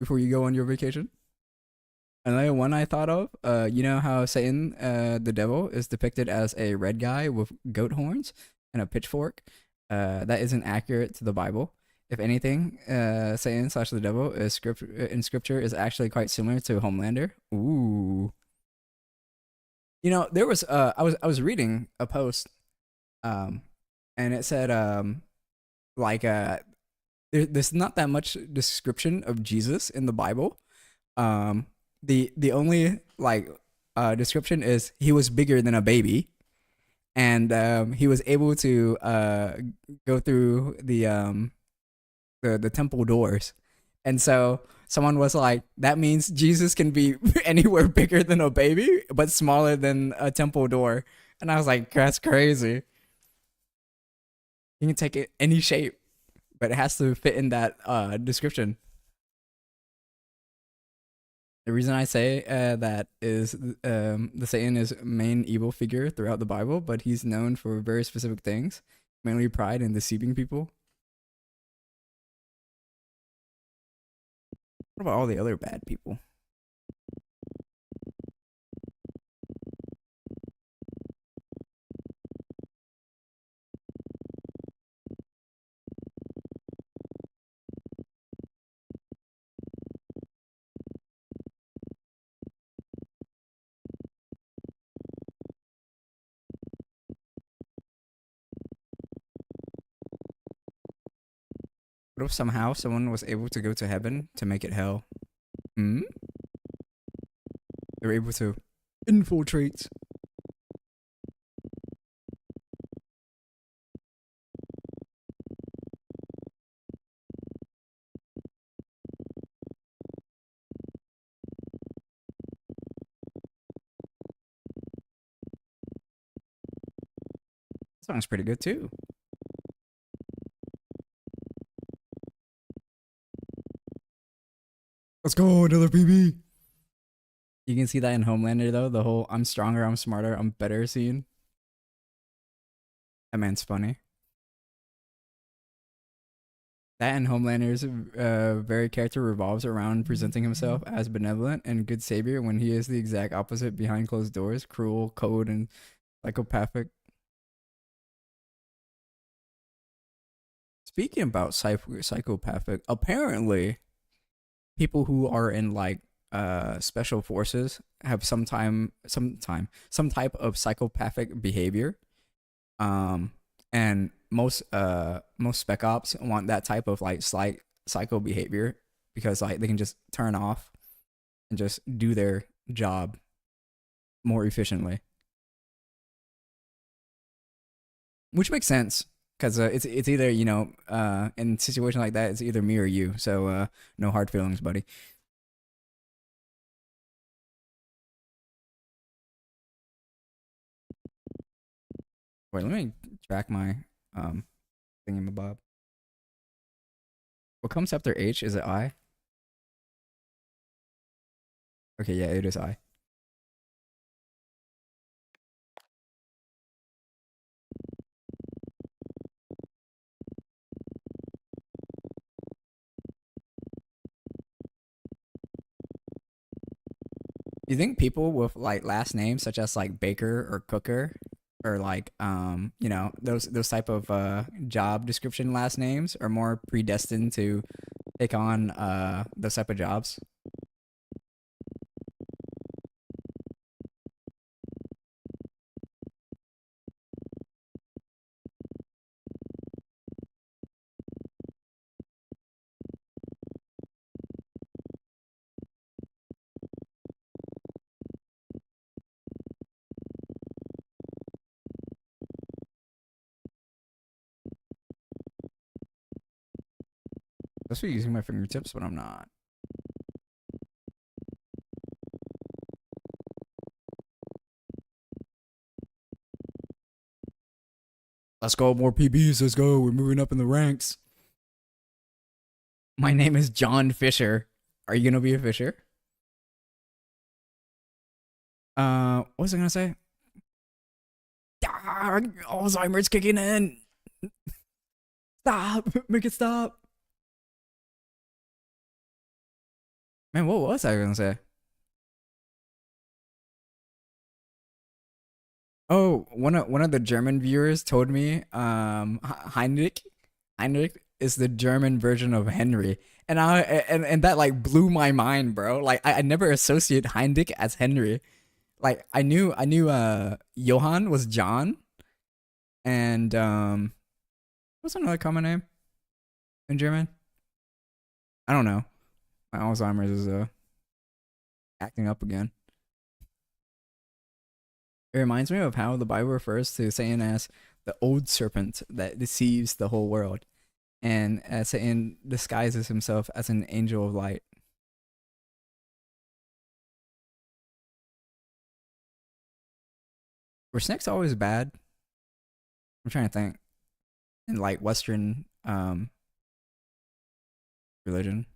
before you go on your vacation. Another one I thought of, you know how Satan, the devil, is depicted as a red guy with goat horns and a pitchfork? That isn't accurate to the Bible. If anything, Satan slash the devil is in scripture is actually quite similar to Homelander. Ooh. There was I was reading a post, um, and it said like there's not that much description of Jesus in the Bible. Um, the only like description is he was bigger than a baby, and he was able to go through the temple doors, and so someone was like, "That means Jesus can be anywhere bigger than a baby, but smaller than a temple door." And I was like, "That's crazy. He can take it any shape, but it has to fit in that description." The reason I say that is the Satan is main evil figure throughout the Bible, but he's known for very specific things, mainly pride and deceiving people. What about all the other bad people? What if somehow someone was able to go to heaven to make it hell? Hmm? They were able to infiltrate. Song's pretty good too. Let's go, another PB. You can see that in Homelander though, the whole "I'm stronger, I'm smarter, I'm better" scene. That man's funny. That and Homelander's very character revolves around presenting himself as benevolent and good savior when he is the exact opposite behind closed doors, cruel, cold, and psychopathic. Speaking about psychopathic, apparently people who are in like special forces have some type of psychopathic behavior. Um and most spec ops want that type of like slight psycho behavior because like they can just turn off and just do their job more efficiently, which makes sense because it's either in a situation like that it's either me or you. So no hard feelings, buddy. Wait, let me track my um thingamabob. What comes after H? Is it I? Okay, yeah, it is I. Do you think people with like last names such as like Baker or Cooker or like those type of job description last names are more predestined to take on those type of jobs? That's what using my fingertips, but I'm not. Let's go, more PBs. Let's go. We're moving up in the ranks. My name is John Fisher. Are you gonna be a Fisher? What was I gonna say? Ah, Alzheimer's kicking in. Stop. Make it stop. Man, what was I gonna say? Oh, one of the German viewers told me Heinrich is the German version of Henry. And that like blew my mind, bro. Like I never associate Heinrich as Henry. Like I knew Johann was John, and what's another common name in German? I don't know. My Alzheimer's is acting up again. It reminds me of how the Bible refers to Satan as the old serpent that deceives the whole world, and Satan disguises himself as an angel of light. Were snakes always bad? I'm trying to think. In like Western religion,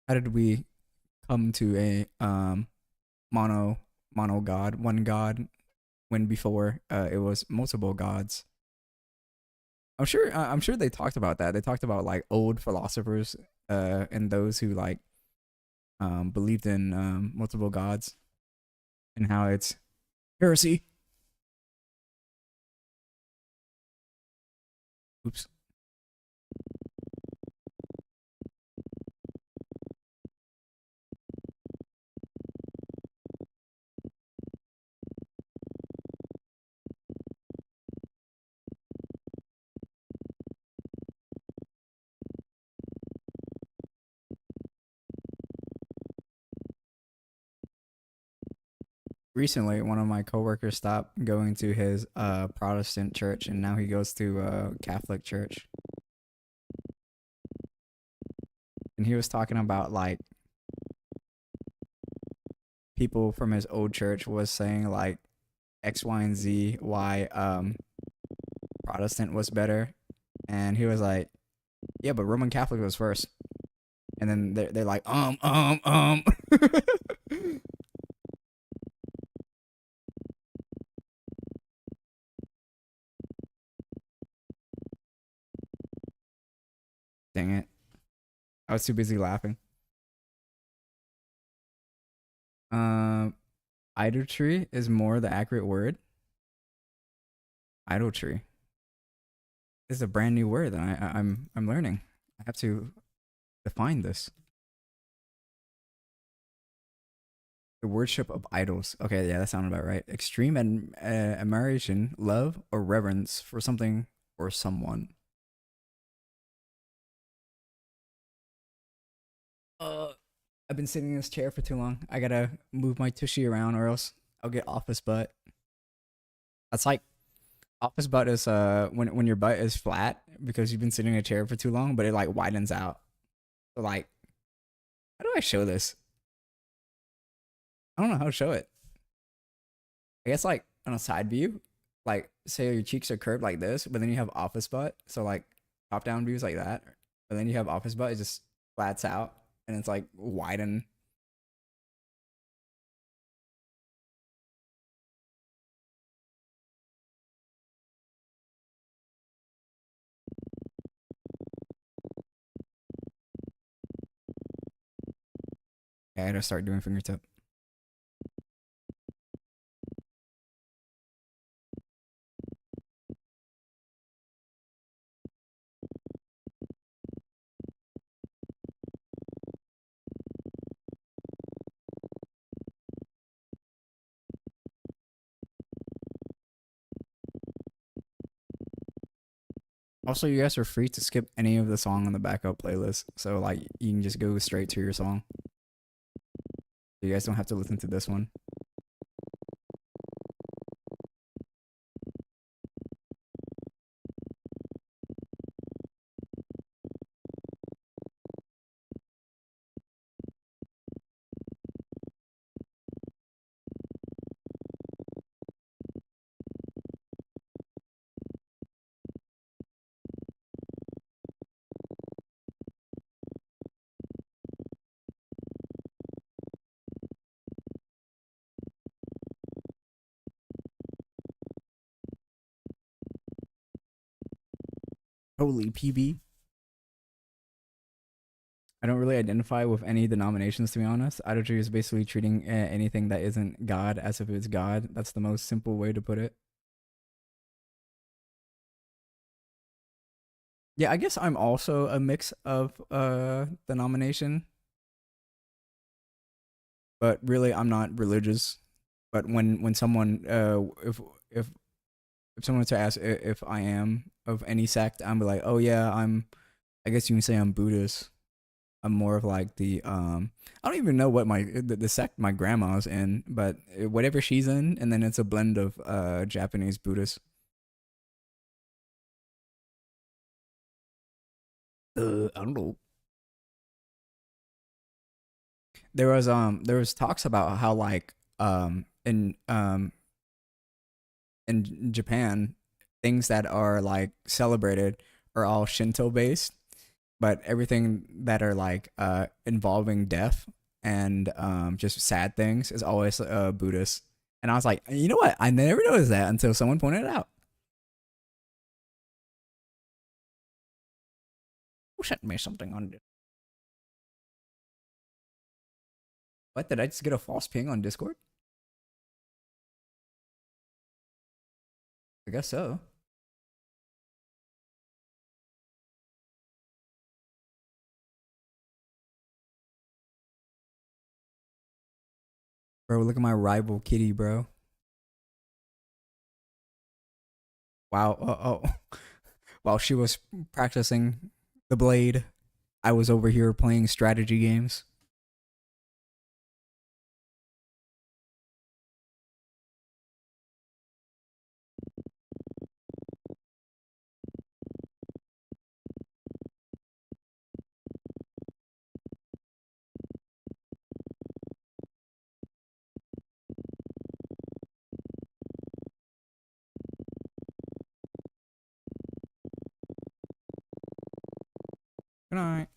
how did we come to a mono mono god, one god, when before it was multiple gods? I'm sure they talked about that. They talked about like old philosophers and those who like believed in multiple gods and how it's heresy. Oops. Recently, one of my coworkers stopped going to his Protestant church, and now he goes to Catholic church. And he was talking about like people from his old church was saying like X, Y, and Z why Protestant was better, and he was like, "Yeah, but Roman Catholic was first." And then they're like, Dang it! I was too busy laughing. Um, idolatry is more the accurate word. Idolatry is a brand new word that I'm learning. I have to define this. The worship of idols. Okay, yeah, that sounded about right. Extreme admiration, love, or reverence for something or someone. Uh, I've been sitting in this chair for too long. I gotta move my tushy around, or else I'll get office butt. That's like office butt is when your butt is flat because you've been sitting in a chair for too long, but it like widens out. So like, how do I show this? I don't know how to show it. I guess like on a side view, like say your cheeks are curved like this, but then you have office butt. So like top down views like that. But then you have office butt, it just flats out and it's like widen. Yeah, I gotta start doing fingertip. Also, you guys are free to skip any of the song on the backup playlist. So like you can just go straight to your song. You guys don't have to listen to this one. Holy PB. I don't really identify with any denominations, to be honest. Idolatry is basically treating anything that isn't God as if it's God. That's the most simple way to put it. Yeah, I guess I'm also a mix of denomination, but really I'm not religious. But when someone if if someone were to ask if I am of any sect, I'm like, oh yeah, I guess you can say I'm Buddhist. I'm more of like the I don't even know what the sect my grandma's in, but whatever she's in, and then it's a blend of Japanese Buddhist. I don't know. There was talks about how like in Japan, things that are like celebrated are all Shinto based, but everything that are like involving death and just sad things is always Buddhist. And I was like, you know what? I never noticed that until someone pointed it out. Who sent me something on this? What, did I just get a false ping on Discord? I guess so. Bro, look at my rival kitty, bro. Wow. Oh. While she was practicing the blade, I was over here playing strategy games. Good night.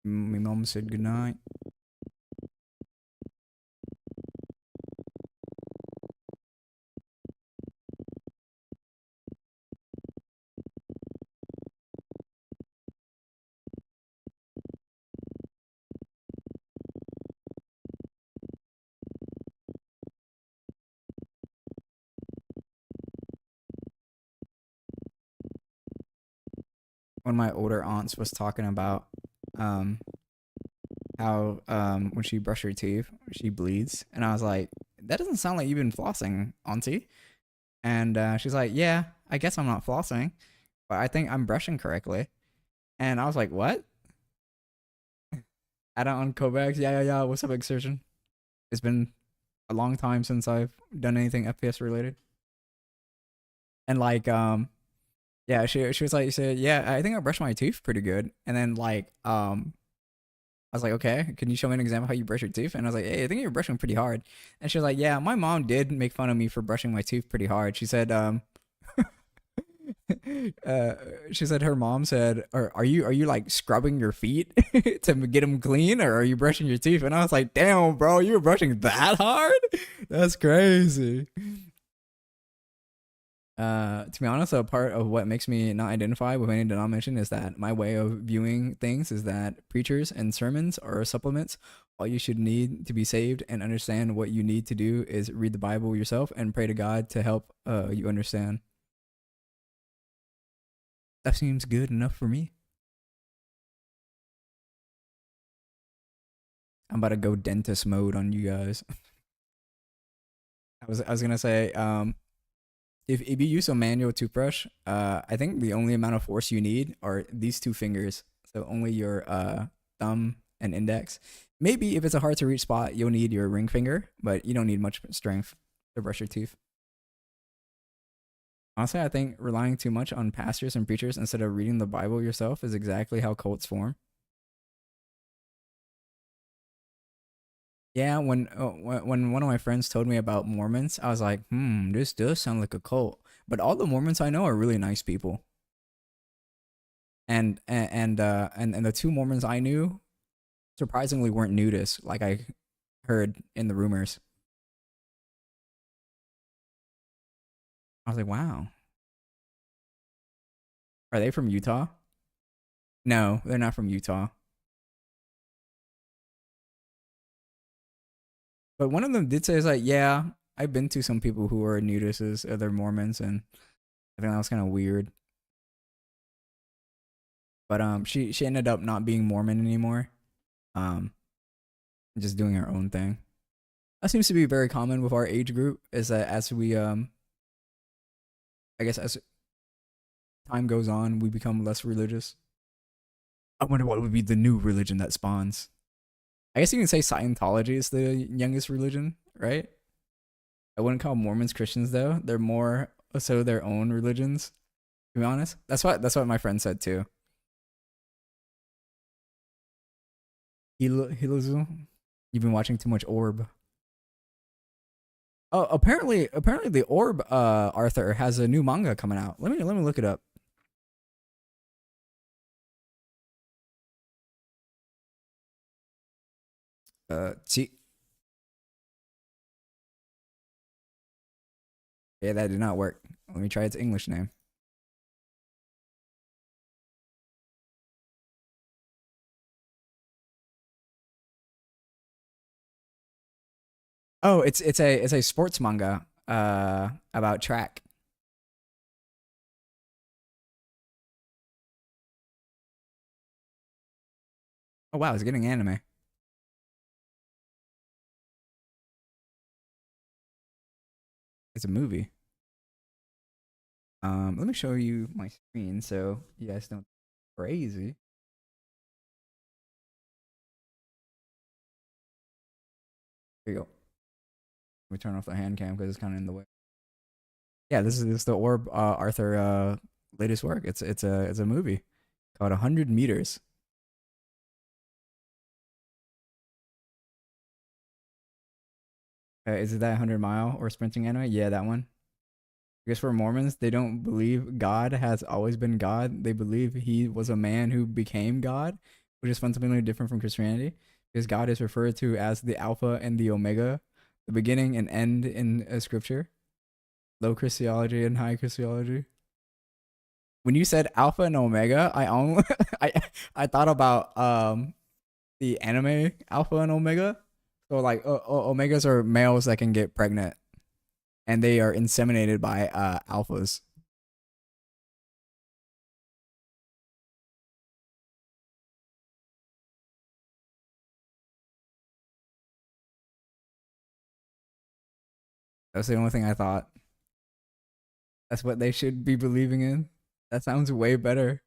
My mom said good night. One of my older aunts was talking about um how when she brushed her teeth she bleeds, and I was like, that doesn't sound like you've been flossing, auntie. And she's like, yeah, I guess I'm not flossing, but I think I'm brushing correctly. And I was like, what? Add on Kovacs. Yeah. What's up, Exertion? It's been a long time since I've done anything FPS related. And like yeah, she was like, she said, yeah, I think I brushed my teeth pretty good. And then like I was like, okay, can you show me an example how you brush your teeth? And I was like, hey, I think you're brushing pretty hard. And she was like, yeah, my mom did make fun of me for brushing my teeth pretty hard. She said, uh, she said her mom said, are you like scrubbing your feet to get them clean, or are you brushing your teeth? And I was like, damn, bro, you were brushing that hard? That's crazy. To be honest, a part of what makes me not identify with any denomination is that my way of viewing things is that preachers and sermons are supplements. All you should need to be saved and understand what you need to do is read the Bible yourself and pray to God to help you understand. That seems good enough for me. I'm about to go dentist mode on you guys. I was gonna say, if you use a manual toothbrush, I think the only amount of force you need are these two fingers. So only your thumb and index. Maybe if it's a hard to reach spot, you'll need your ring finger, but you don't need much strength to brush your teeth. Honestly, I think relying too much on pastors and preachers instead of reading the Bible yourself is exactly how cults form. Yeah, when one of my friends told me about Mormons, I was like, this does sound like a cult. But all the Mormons I know are really nice people. And the two Mormons I knew surprisingly weren't nudists, like I heard in the rumors. I was like, wow. Are they from Utah? No, they're not from Utah. But one of them did say, "Is like, yeah, I've been to some people who are nudists, other Mormons, and I think that was kind of weird." But she ended up not being Mormon anymore. Um, just doing her own thing. That seems to be very common with our age group. Is that as we I guess as time goes on, we become less religious. I wonder what would be the new religion that spawns. I guess you can say Scientology is the youngest religion, right? I wouldn't call Mormons Christians though. They're more so their own religions. To be honest, that's what my friend said too. Hilozu, you've been watching too much Orb. Oh, apparently the Orb Arthur has a new manga coming out. Let me look it up. See, yeah, that did not work. Let me try its English name. Oh, it's a sports manga about track. Oh wow, it's getting anime. It's a movie. Let me show you my screen so you guys don't crazy. Here you go. Let me turn off the hand cam because it's kind of in the way. Yeah, this is the Orb Arthur latest work. It's a movie called 100 meters. Is it that 100 mile or sprinting anime? Yeah, that one. I guess for Mormons, they don't believe God has always been God. They believe he was a man who became God, which is fundamentally different from Christianity, because God is referred to as the Alpha and the Omega, the beginning and end in Scripture, low Christology and high Christology. When you said Alpha and Omega, I only I I thought about the anime Alpha and Omega. So like Omegas are males that can get pregnant, and they are inseminated by alphas. That's the only thing I thought. That's what they should be believing in. That sounds way better.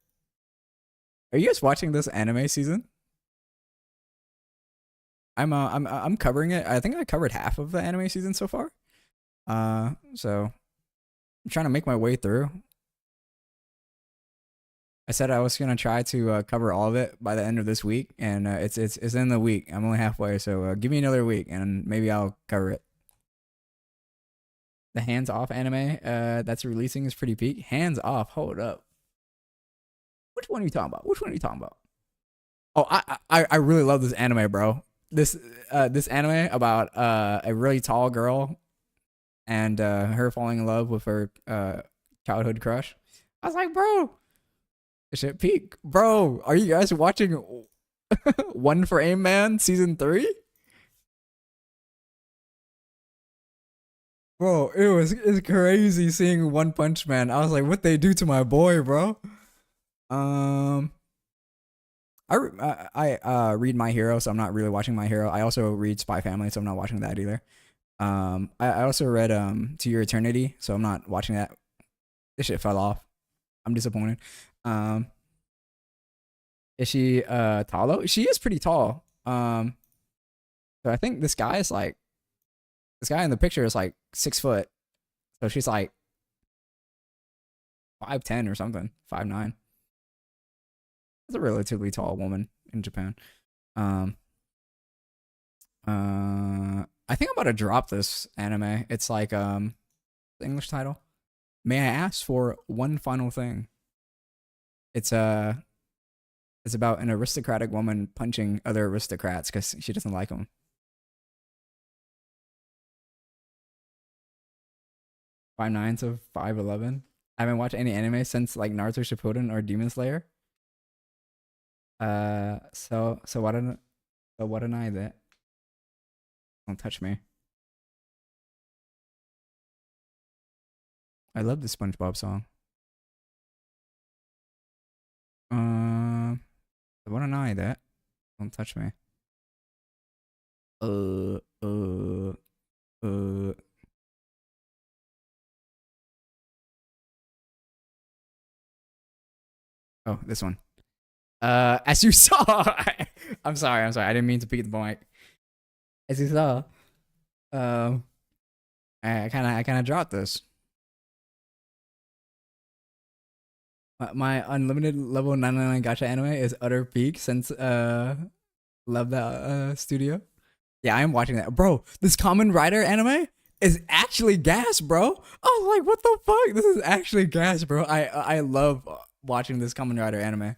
Are you guys watching this anime season? I'm covering it. I think I covered half of the anime season so far. So I'm trying to make my way through. I said I was gonna try to cover all of it by the end of this week, and it's in the week. I'm only halfway, so give me another week, and maybe I'll cover it. The Hands Off anime that's releasing is pretty peak. Hands Off, hold up. Which one are you talking about? Which one are you talking about? Oh, I really love this anime, bro. This anime about a really tall girl and her falling in love with her childhood crush. I was like, bro, this shit peak, bro. Are you guys watching One for Aim Man season 3? Bro, it's crazy seeing One Punch Man. I was like, what they do to my boy, bro? Um, I read My Hero, so I'm not really watching My Hero. I also read Spy Family, so I'm not watching that either. I also read To Your Eternity, so I'm not watching that. This shit fell off. I'm disappointed. Um, is she tall though? She is pretty tall. So I think this guy in the picture is like 6 foot. So she's like 5'10" or something, 5'9". That's a relatively tall woman in Japan. Um, I think I'm about to drop this anime. It's like the English title. May I ask for one final thing? It's it's about an aristocratic woman punching other aristocrats because she doesn't like them. 5'9" to 5'11". I haven't watched any anime since like Naruto Shippuden or Demon Slayer. So what an I that don't touch me. I love the SpongeBob song. What an I that don't touch me. Uh uh uh. Oh, this one. As you saw, I'm sorry, I didn't mean to pick the mic. As you saw, um, I kind of dropped this. My unlimited level 99 gacha anime is utter peak since love that studio. Yeah, I am watching that, bro. This Common Rider anime is actually gas, bro. I was like, what the fuck? This is actually gas, bro. I love watching this Common Rider anime.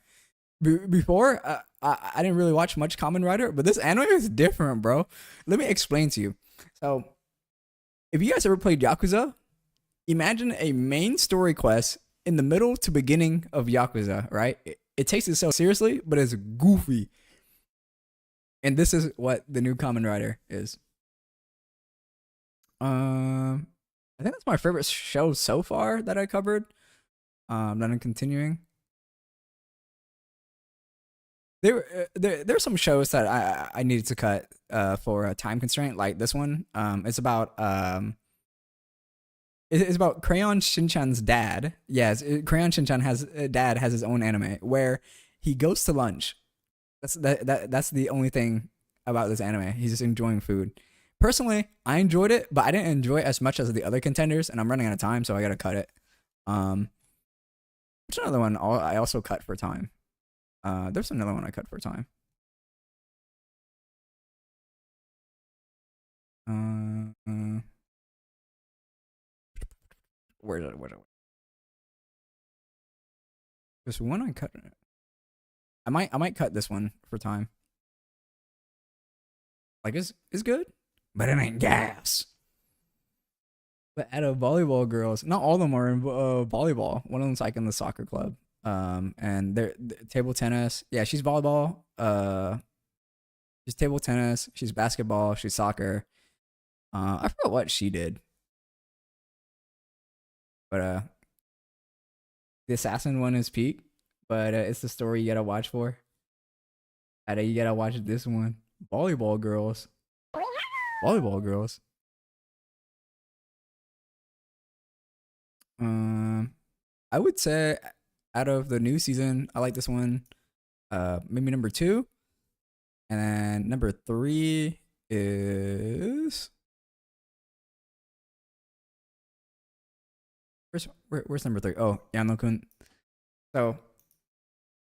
Before, I didn't really watch much Common Rider, but this anime is different, bro. Let me explain to you. So, if you guys ever played Yakuza, imagine a main story quest in the middle to beginning of Yakuza, right? It takes itself seriously, but it's goofy. And this is what the new Common Rider is. I think that's my favorite show so far that I covered. That I'm continuing. There's some shows that I needed to cut for a time constraint, like this one. It's about it's about Crayon Shinchan's dad. Yes, Crayon Shinchan has dad has his own anime where he goes to lunch. That's the only thing about this anime. He's just enjoying food. Personally, I enjoyed it, but I didn't enjoy it as much as the other contenders, and I'm running out of time, so I gotta cut it. There's another one I also cut for time. There's another one I cut for time. Where did it? There's one I cut. I might cut this one for time. Like it's good, but it ain't gas. But out of volleyball girls, not all of them are in volleyball. One of them's like in the soccer club. And they're table tennis. Yeah, she's volleyball. She's table tennis. She's basketball. She's soccer. I forgot what she did. But the assassin one is peak. But it's the story you gotta watch for. You gotta watch this one. Volleyball girls. Volleyball girls. I would say out of the new season, I like this one. Maybe number 2, and then number 3 is where's number 3? Oh, Yano-kun. So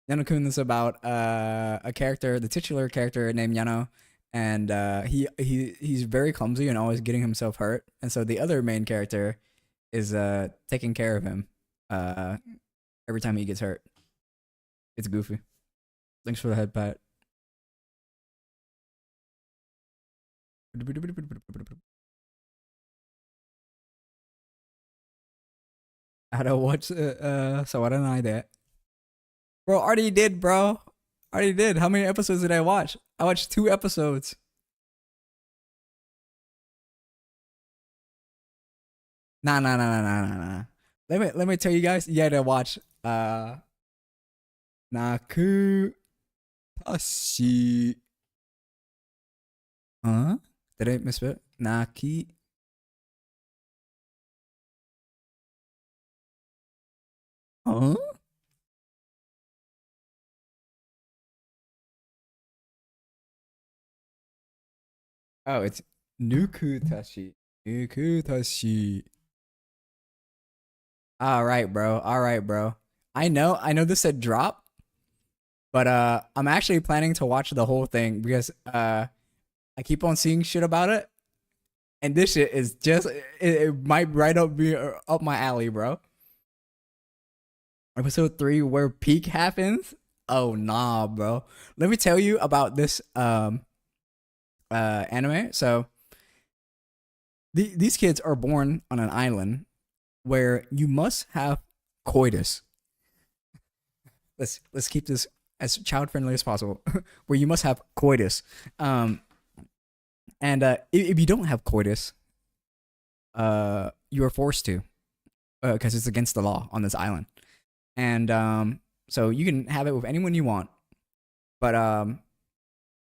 Yano-kun is about a character, the titular character named Yano, and he's very clumsy and always getting himself hurt. And so the other main character is taking care of him every time he gets hurt. It's goofy. Thanks for the head pat. I don't watch so I don't know that. Bro, already did, bro. Already did. How many episodes did I watch? I watched 2 episodes. Nah. Let me tell you guys, you gotta watch Naku Tashi. Huh? Did I misspell? Naki. Huh? Oh, it's Nukutashi. Nukutashi. All right, bro. All right, bro. I know this said drop, but I'm actually planning to watch the whole thing because I keep on seeing shit about it, and this shit is just it might right up be up my alley, bro. Episode 3 where peak happens. Oh nah, bro. Let me tell you about this anime. So these kids are born on an island where you must have coitus. Let's keep this as child friendly as possible. Where you must have coitus. And if you don't have coitus, you are forced to, because it's against the law on this island. And so you can have it with anyone you want. But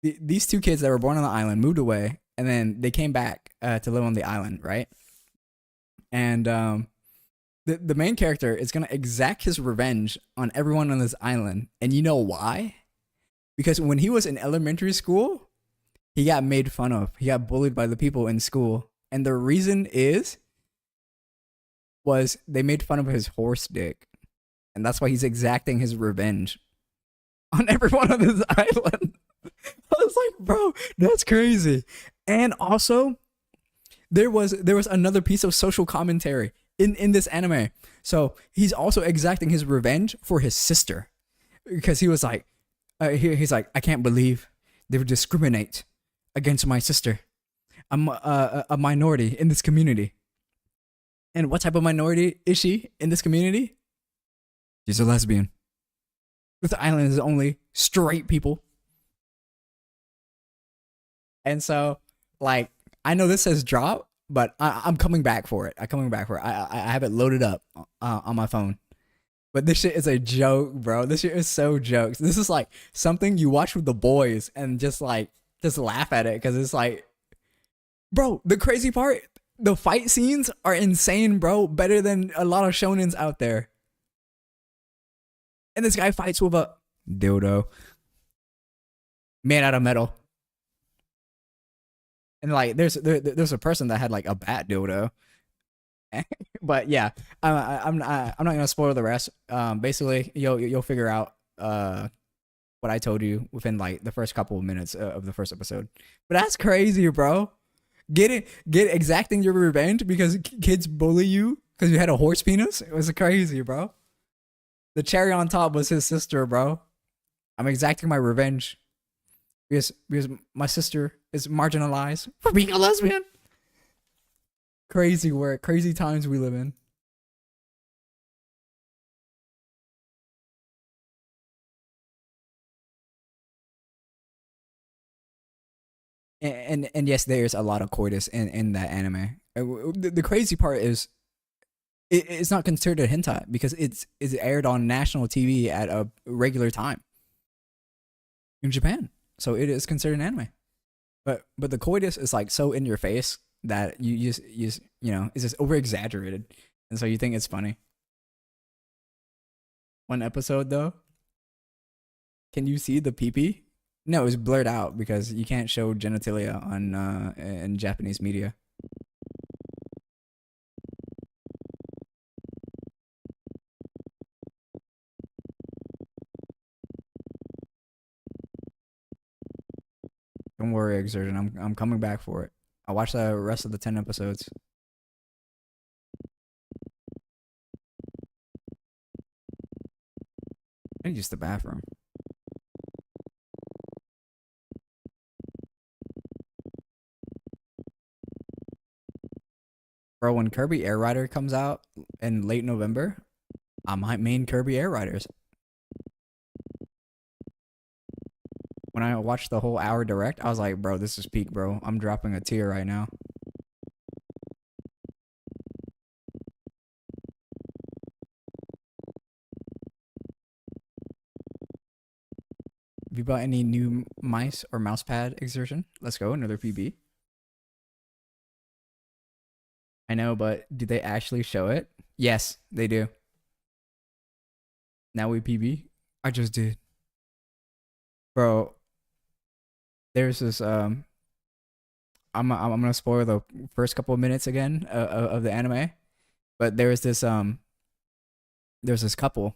these 2 kids that were born on the island moved away, and then they came back to live on the island, right? And the main character is gonna exact his revenge on everyone on this island, and you know why? Because when he was in elementary school, he got made fun of. He got bullied by the people in school, and the reason was they made fun of his horse dick, and that's why he's exacting his revenge on everyone on this island. I was like, bro, that's crazy. And also, there was another piece of social commentary in this anime. So he's also exacting his revenge for his sister, because he was like, he's like, I can't believe they would discriminate against my sister. I'm a minority in this community. And what type of minority is she in this community? She's a lesbian. This island is only straight people. And so, like, I know this says drop, but I'm coming back for it. I'm coming back for it. I have it loaded up on my phone. But this shit is a joke, bro. This shit is so jokes. This is like something you watch with the boys and just laugh at it, because it's like, bro, the crazy part, the fight scenes are insane, bro. Better than a lot of shonens out there. And this guy fights with a dildo made out of metal. And like, there's a person that had like a bat dildo. But yeah, I'm not gonna spoil the rest. Basically, you'll figure out what I told you within like the first couple of minutes of the first episode. But that's crazy, bro. Get exacting your revenge because kids bully you because you had a horse penis. It was crazy, bro. The cherry on top was his sister, bro. I'm exacting my revenge because my sister is marginalized for being a lesbian. Crazy work, crazy times we live in. And yes, there's a lot of coitus in that anime. The crazy part is it's not considered hentai because it's aired on national TV at a regular time in Japan, so it is considered an anime. But the coitus is like so in your face that it's just over exaggerated, and so you think it's funny. One episode though, can you see the pee? No, it's blurred out because you can't show genitalia on in Japanese media. Don't worry, Exertion. I'm coming back for it. I'll watch the rest of the 10 episodes. I need to use the bathroom. Bro, when Kirby Air Rider comes out in late November, I might main Kirby Air Riders. When I watched the whole hour direct, I was like, bro, this is peak, bro. I'm dropping a tear right now. Have you bought any new mice or mouse pad, Exertion? Let's go, another PB. I know, but do they actually show it? Yes, they do. Now we PB? I just did. Bro, there's this I'm gonna spoil the first couple of minutes again of the anime, but there's this couple,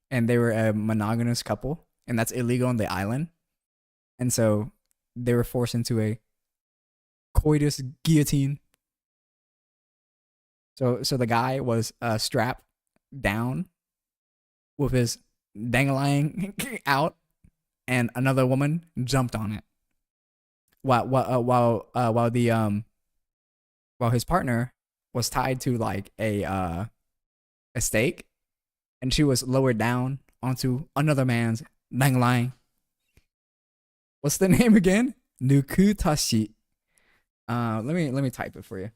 and they were a monogamous couple, and that's illegal on the island, and so they were forced into a coitus guillotine. So the guy was strapped down with his dangling out, and another woman jumped on it while his partner was tied to like a stake, and she was lowered down onto another man's dangling. What's the name again? Nukutashi. Let me type it for you.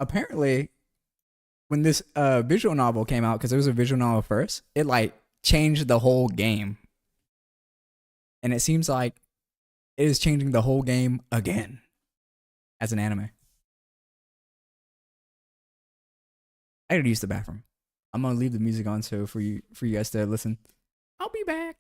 Apparently, when this visual novel came out, because it was a visual novel first, it like changed the whole game. and it seems like it is changing the whole game again as an anime. I gotta use the bathroom. I'm gonna leave the music on so for you guys to listen. I'll be back.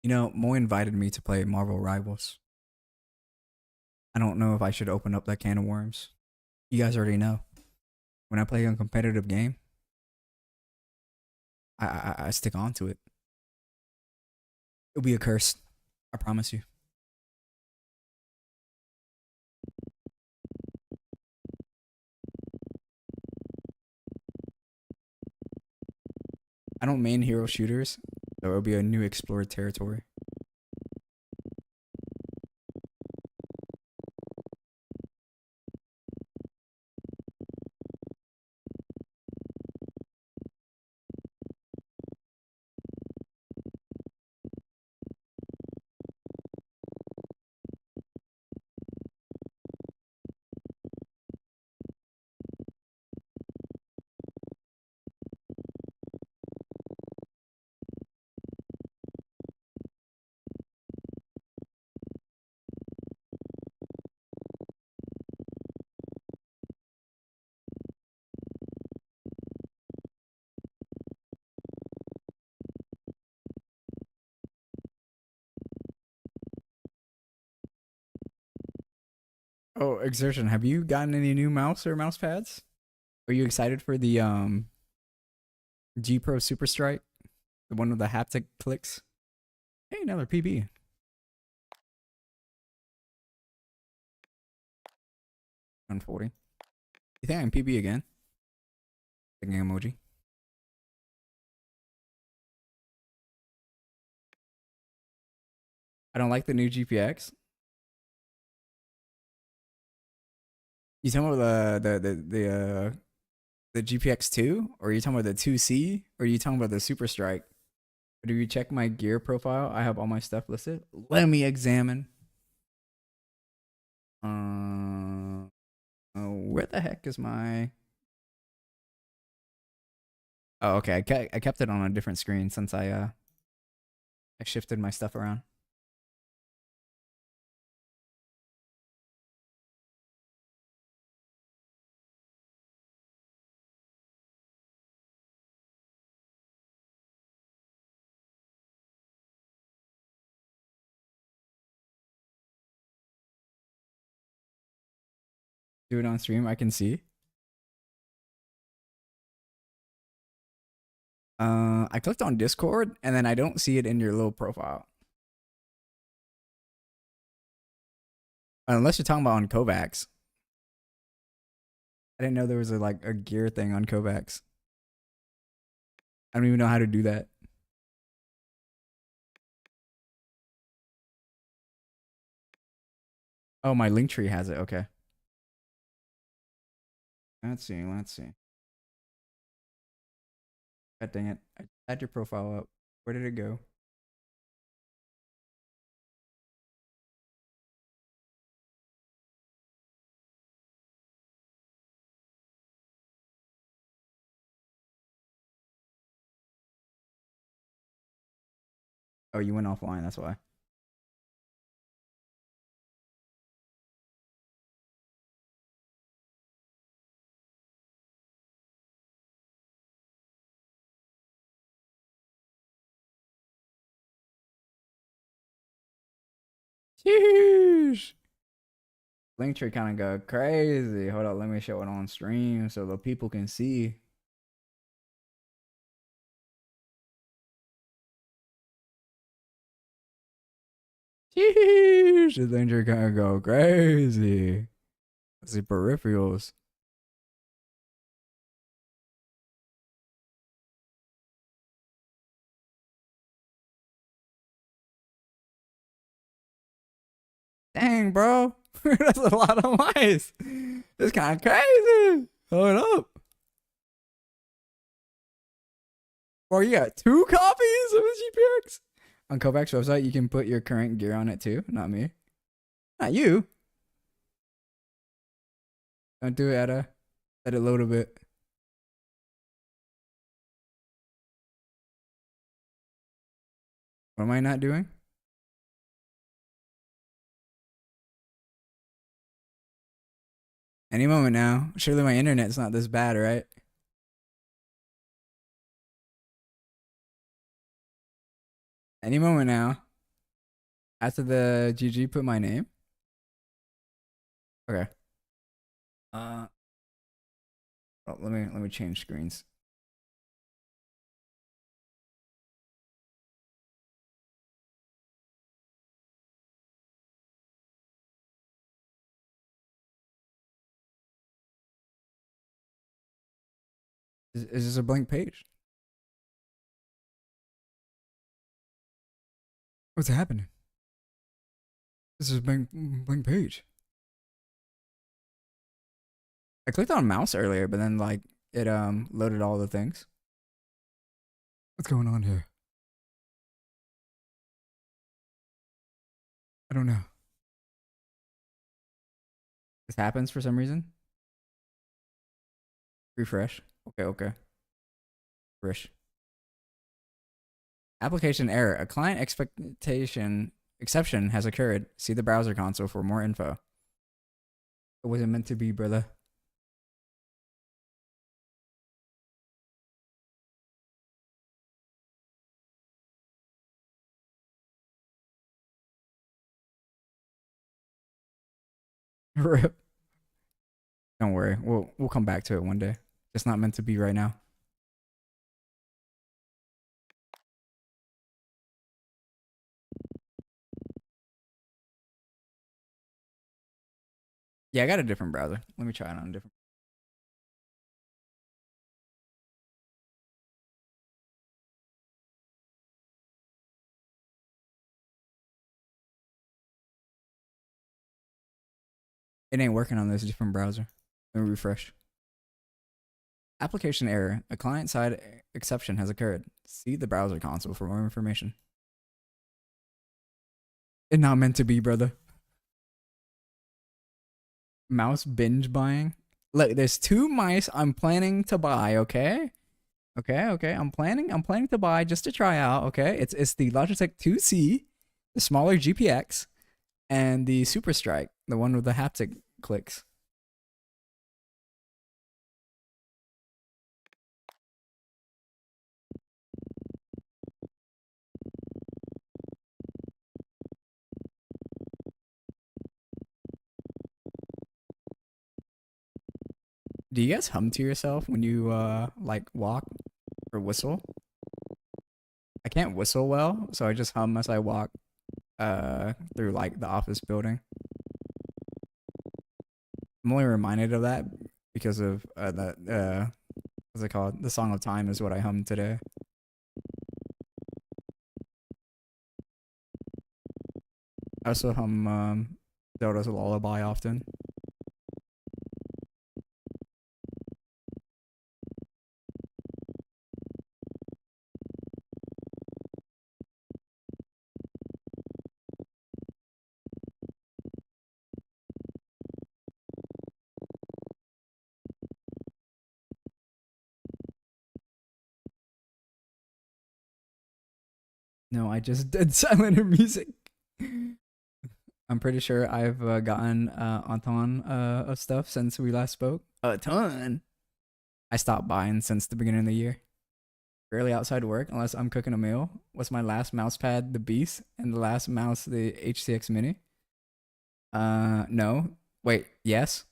You know, Moy invited me to play Marvel Rivals. I don't know if I should open up that can of worms. You guys already know. When I play a competitive game, I stick on to it. It'll be a curse. I promise you. I don't main hero shooters, so it'll be a new explored territory. Oh, Exertion, have you gotten any new mouse or mouse pads? Are you excited for the G Pro Super Strike? The one with the haptic clicks? Hey, another PB. 140. You think I can PB again? Thinking emoji. I don't like the new GPX. You talking about the GPX 2? Or are you talking about the 2C? Or are you talking about the Super Strike? Do you check my gear profile? I have all my stuff listed. Let me examine. Where the heck is my? Oh, okay. I kept it on a different screen since I shifted my stuff around. Do it on stream. I can see. I clicked on Discord and then I don't see it in your little profile. Unless you're talking about on Kovacs. I didn't know there was a gear thing on Kovacs. I don't even know how to do that. Oh, my link tree has it. Okay. Let's see. Let's see. God dang it. I had your profile up. Where did it go? Oh, you went offline. That's why. Sheesh. Linktree kind of go crazy. Hold up, let me show it on stream so the people can see. Sheesh. The Linktree kind of go crazy. Let's see peripherals. Dang, bro. That's a lot of mice. It's kind of crazy. Hold up. Bro, you got 2 copies of a GPX? On Kovacs website, you can put your current gear on it too. Not me. Not you. Don't do it, Etta. Let it load a bit. What am I not doing? Any moment now. Surely my internet's not this bad, right? Any moment now. After the GG, put my name. Okay. Oh, let me change screens. Is this a blank page? What's happening? This is a blank page. I clicked on mouse earlier, but then like it loaded all the things. What's going on here? I don't know. This happens for some reason. Refresh. Okay. Refresh. Application error. A client expectation exception has occurred. See the browser console for more info. It wasn't meant to be, brother. Rip. Don't worry. We'll come back to it one day. It's not meant to be right now. Yeah, I got a different browser. Let me try it on a different. It ain't working on this different browser. Let me refresh. Application error. A client side exception has occurred. See the browser console for more information. It's not meant to be, brother. Mouse binge buying. Look, there's 2 mice I'm planning to buy, okay? Okay. I'm planning to buy just to try out, okay? It's the Logitech 2C, the smaller GPX, and the Super Strike, the one with the haptic clicks. Do you guys hum to yourself when you like walk or whistle? I can't whistle well, so I just hum as I walk through like the office building. I'm only reminded of that because of what's it called? The Song of Time is what I hummed today. I also hum Zelda's Lullaby often. No, I just did silent music. I'm pretty sure I've gotten a ton of stuff since we last spoke. A ton. I stopped buying since the beginning of the year. Rarely outside work unless I'm cooking a meal. What's my last mouse pad? The Beast, and the last mouse, the HCX Mini. No. Wait, yes.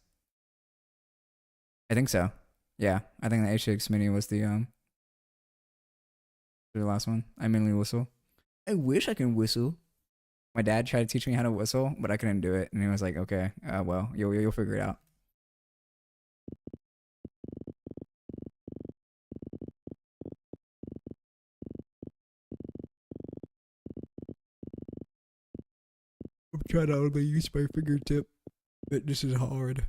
I think so. Yeah, I think the HCX Mini was the last one. I mainly whistle. I wish I can whistle. My dad tried to teach me how to whistle, but I couldn't do it, and he was like, "Okay, well, you'll figure it out." I'm trying to only use my fingertip, but this is hard.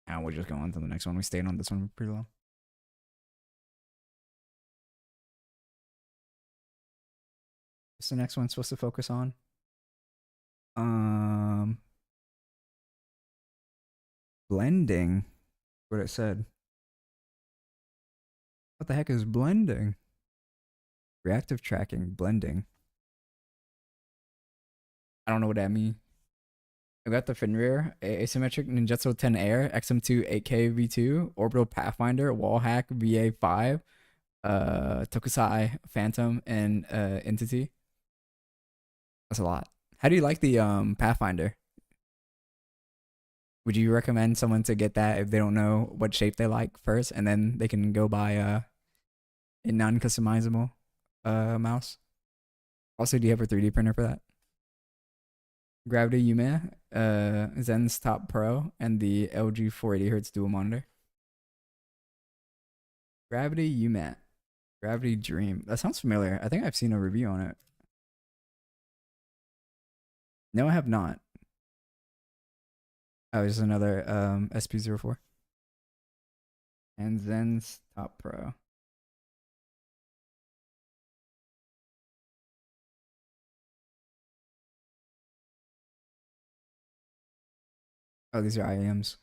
And we'll just go on to the next one. We stayed on this one pretty long. What's the next one supposed to focus on? Um, Blending. What it said. What the heck is blending? Reactive tracking, blending. I don't know what that means. I got the Fenrir, Asymmetric Ninjutsu 10 Air, XM2 8K V2, Orbital Pathfinder, Wallhack VA5, Tokusai Phantom, and Entity. That's a lot. How do you like the Pathfinder? Would you recommend someone to get that if they don't know what shape they like first, and then they can go buy a non-customizable mouse? Also, do you have a 3D printer for that? Gravity Yume, Zen's Top Pro, and the LG 480Hz dual monitor. Gravity Yume, Gravity Dream. That sounds familiar. I think I've seen a review on it. No, I have not. Oh, it's another SP04. And Zen's Top Pro. Oh, these are IAMs.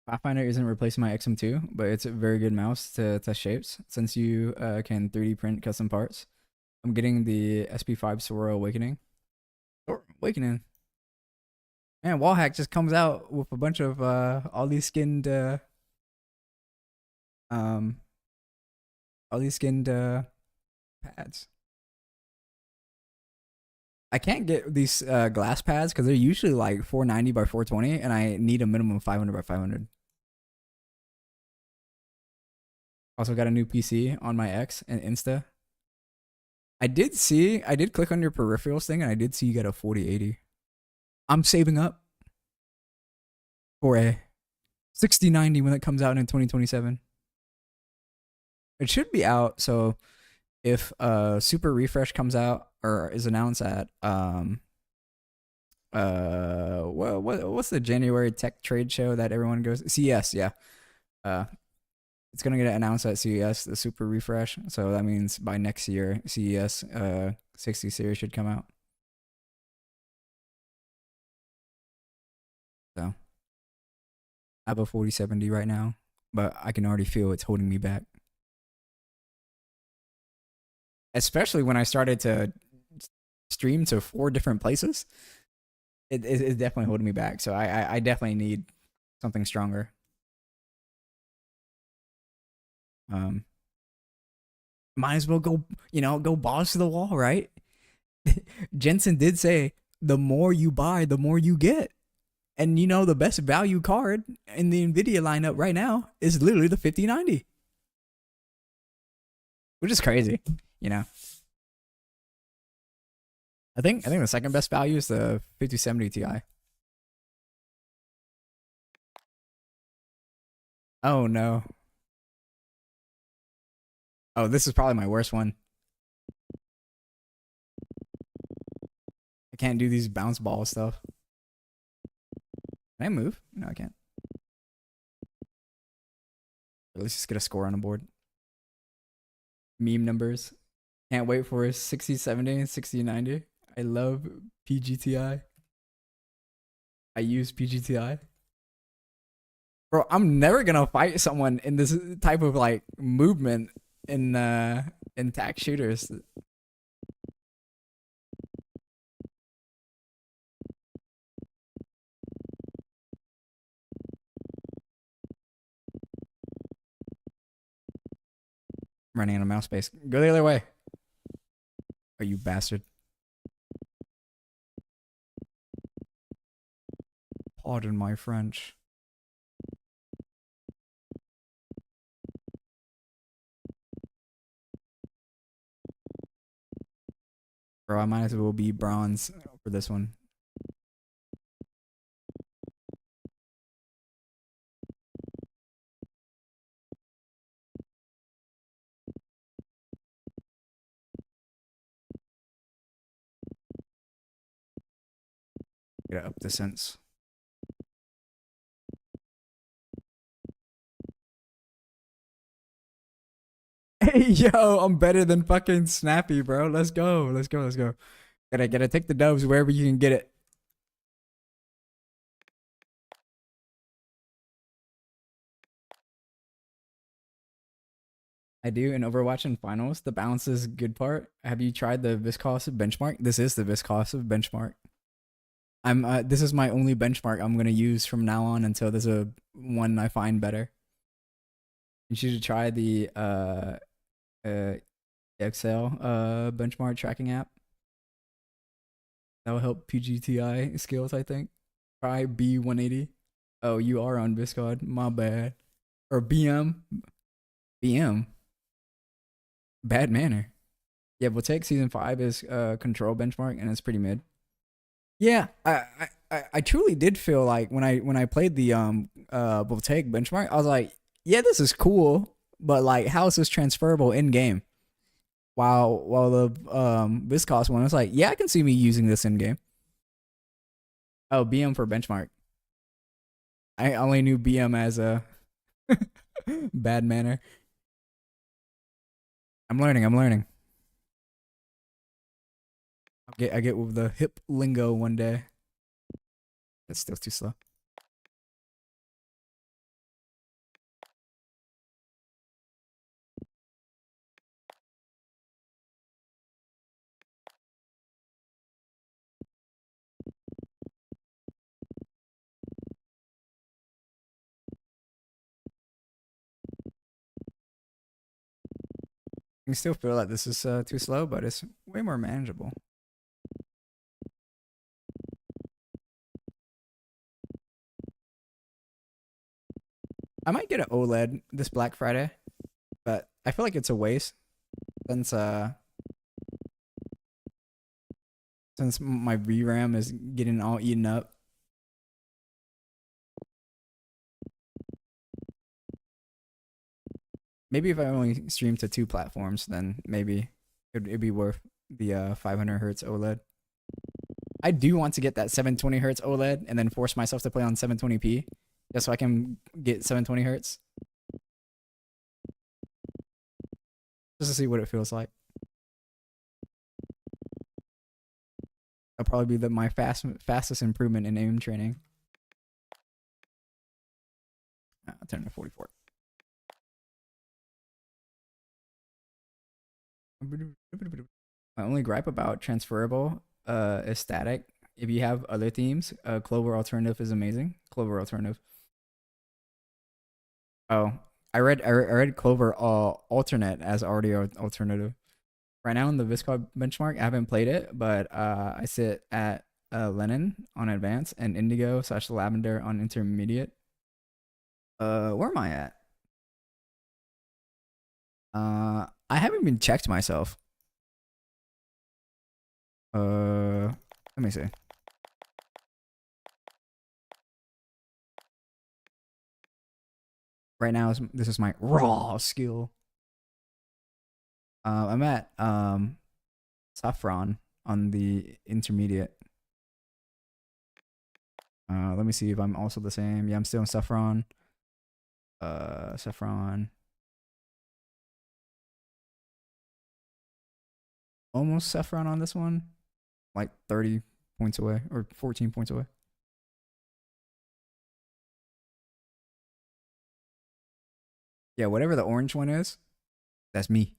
Pathfinder isn't replacing my XM2, but it's a very good mouse to test shapes since you can 3D print custom parts. I'm getting the SP5 Sora Awakening. Or Awakening. Man, Wallhack just comes out with a bunch of um all these skinned pads. I can't get these glass pads because they're usually like 490 by 420, and I need a minimum of 500 by 500. Also got a new PC on my X and Insta. I did click on your peripherals thing, and I did see you got a 4080. I'm saving up for a 6090 when it comes out in 2027. It should be out, so if Super Refresh comes out or is announced at what's the January tech trade show that everyone goes, CES, yeah. It's gonna get announced at CES, the Super Refresh. So that means by next year, CES 60 series should come out. So I have a 4070 right now, but I can already feel it's holding me back. Especially when I started to stream to 4 different places, it's definitely holding me back. So I definitely need something stronger. Might as well go balls to the wall, right? Jensen did say the more you buy, the more you get. And the best value card in the Nvidia lineup right now is literally the 5090. Which is crazy, I think the second best value is the 5070 Ti. Oh no. Oh, this is probably my worst one. I can't do these bounce ball stuff. Can I move? No, I can't. Let's just get a score on the board. Meme numbers. Can't wait for 60, 70, 60, 90. I love PGTI. I use PGTI. Bro, I'm never gonna fight someone in this type of like movement in tac shooters. Running out of mouse space. Go the other way. Oh, you bastard. Pardon my French. Bro, I might as well be bronze for this one. Get up the sense. Hey, yo, I'm better than fucking Snappy, bro. Let's go. Let's go. Let's go. Gotta take the dubs wherever you can get it. I do in Overwatch and finals. The balance is good part. Have you tried the viscous benchmark? This is the viscous benchmark. I'm this is my only benchmark I'm gonna use from now on until there's a one I find better. You should try the Excel benchmark tracking app. That will help PGTI skills, I think. Try B180. Oh, you are on Viscod. My bad. Or BM. BM. Bad manner. Yeah, we'll take season 5 as control benchmark, and it's pretty mid. Yeah, I truly did feel like when I played the Voltaic benchmark, I was like, yeah, this is cool, but like, how is this transferable in game? While the Viscos one, I was like, yeah, I can see me using this in game. Oh, BM for benchmark. I only knew BM as a bad manner. I'm learning. I'm learning. I get with the hip lingo one day. That's still too slow. I can still feel like this is too slow, but it's way more manageable. I might get an OLED this Black Friday, but I feel like it's a waste since my VRAM is getting all eaten up. Maybe if I only stream to 2 platforms, then maybe it'd be worth the 500 hertz OLED. I do want to get that 720 hertz OLED and then force myself to play on 720p just so I can get 720 hertz. Just to see what it feels like. That'll probably be my fastest improvement in aim training. I'll turn to 44. My only gripe about transferable is static. If you have other themes, Clover Alternative is amazing. Clover Alternative. Oh, I read Clover alternate as already alternative. Right now in the Viscod benchmark, I haven't played it, but I sit at Lennon on advanced and Indigo / Lavender on intermediate. Where am I at? I haven't even checked myself. Let me see. Right now, this is my raw skill. I'm at Saffron on the intermediate. Let me see if I'm also the same. Yeah, I'm still in Saffron. Saffron. Almost Saffron on this one. Like 30 points away or 14 points away. Yeah, whatever the orange one is, that's me.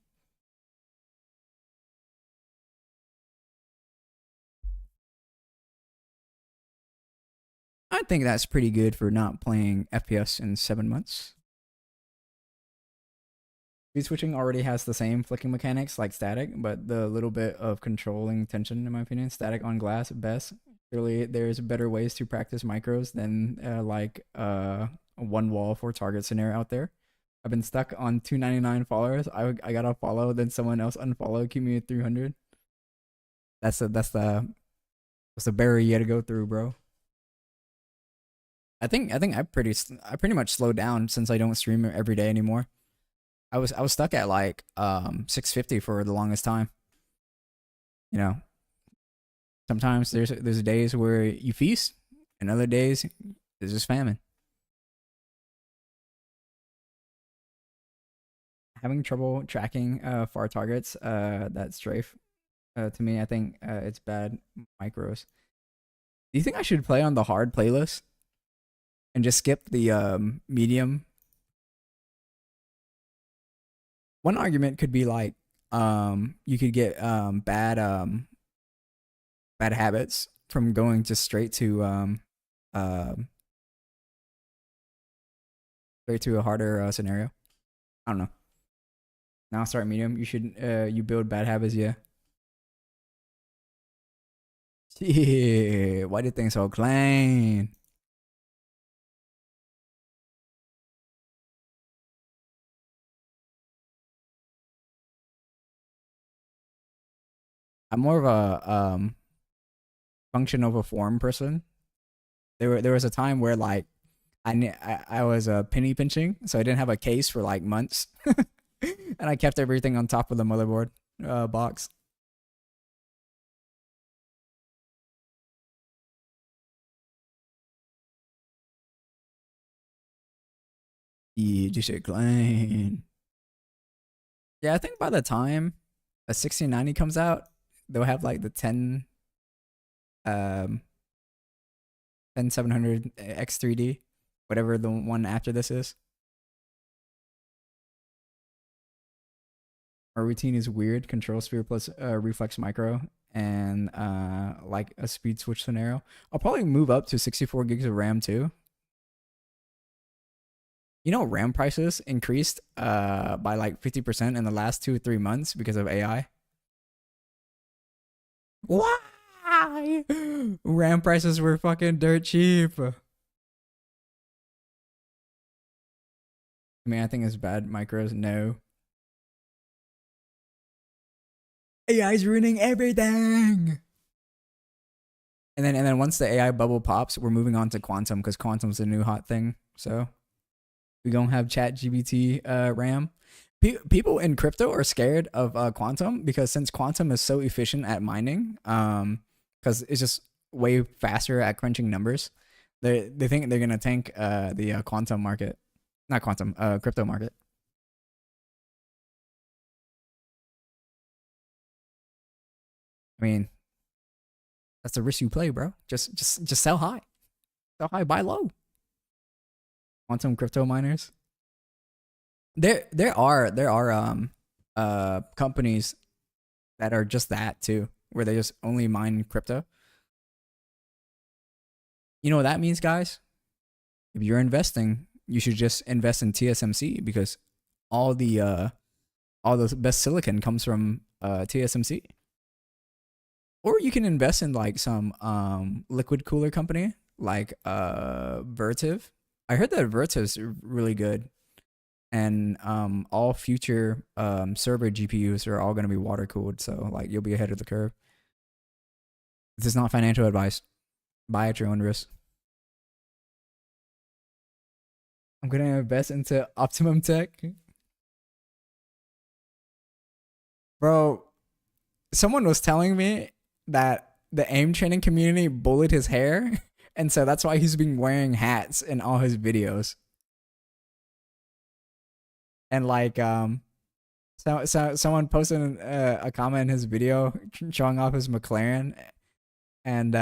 I think that's pretty good for not playing FPS in 7 months. Speed switching already has the same flicking mechanics like static, but the little bit of controlling tension, in my opinion, static on glass best. Surely there's better ways to practice micros than one wall for target scenario out there. I've been stuck on 299 followers. I got to follow, then someone else unfollow, keep me at 300. That's the barrier you got to go through, bro. I pretty much slowed down since I don't stream every day anymore. I was stuck at like 650 for the longest time. You know, sometimes there's days where you feast, and other days there's just famine. Having trouble tracking far targets that strafe to me, I think it's bad micros. Do you think I should play on the hard playlist and just skip the medium? One argument could be like you could get bad habits from going just uh, straight to a harder scenario. I don't know. Now start medium. You should you build bad habits, yeah. Yeah, why do you think so clean? I'm more of a function over form person. There was a time where like I was penny pinching, so I didn't have a case for like months, and I kept everything on top of the motherboard box. Yeah, just a clean. Yeah, I think by the time a 1690 comes out, they'll have like the 10 um 10700 X3D, whatever the one after this is. Our routine is weird. Control sphere plus reflex micro and like a speed switch scenario. I'll probably move up to 64 gigs of RAM too. You know, RAM prices increased by like 50% in the last 2 or 3 months because of AI. Why? RAM prices were fucking dirt cheap. I mean, I think it's bad micros. No. AI is ruining everything. And then once the AI bubble pops, we're moving on to quantum because quantum's the new hot thing. So we gonna have Chat GBT RAM. People in crypto are scared of quantum because since quantum is so efficient at mining, because it's just way faster at crunching numbers, they think they're gonna tank the quantum market, not quantum, crypto market. I mean, that's the risk you play, bro. Just sell high, buy low. Quantum crypto miners. There are companies that are just that too, where they just only mine crypto. You know what that means, guys? If you're investing, you should just invest in TSMC because all the uh all the best silicon comes from TSMC. Or you can invest in like some liquid cooler company like Vertiv. I heard that Vertiv's really good, and all future server GPUs are all going to be water cooled, so like you'll be ahead of the curve. This is not financial advice. Buy at your own risk. I'm gonna invest into Optimum Tech, bro. Someone was telling me that the aim training community bullied his hair, and so that's why he's been wearing hats in all his videos. And like so someone posted a comment in his video showing off his McLaren, and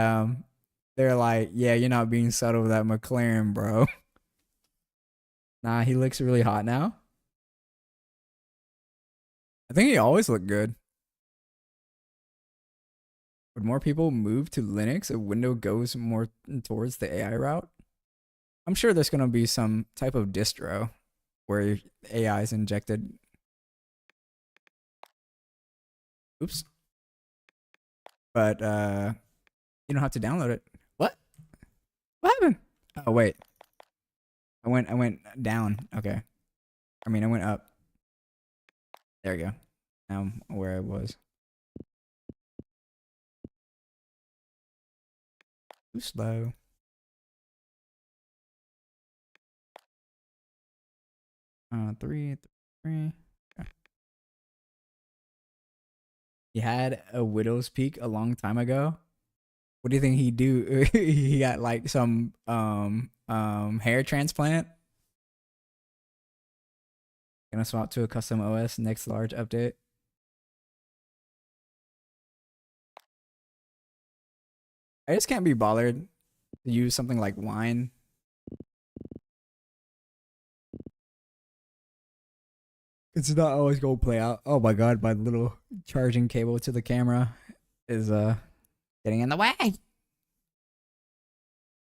they're like, "Yeah, you're not being subtle with that McLaren, bro." Nah, he looks really hot now. I think he always looked good. Would more people move to Linux if Windows goes more towards the AI route? I'm sure there's gonna be some type of distro where AI is injected. Oops. But you don't have to download it. What? What happened? Oh wait. I went down. Okay. I mean I went up. There we go. Now I'm where I was. Too slow. Three. Okay. He had a widow's peak a long time ago. What do you think he do? He got like some hair transplant. Gonna swap to a custom OS next large update. I just can't be bothered to use something like wine. It's not always gonna play out. Oh my god, my little charging cable to the camera is getting in the way. Come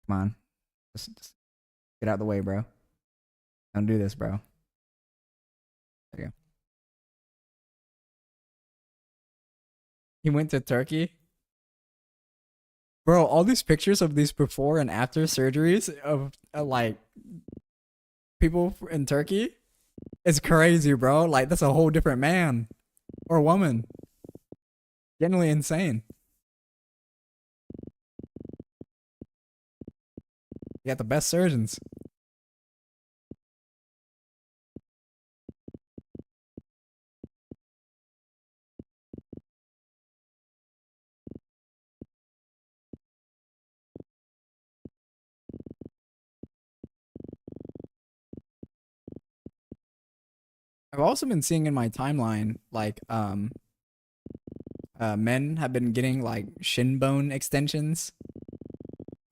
on. Just get out of the way, bro. Don't do this, bro. There you go. He went to Turkey. Bro, all these pictures of these before and after surgeries of like people in Turkey, it's crazy, bro. Like that's a whole different man or woman. Genuinely insane. You got the best surgeons. I've also been seeing in my timeline like men have been getting like shin bone extensions.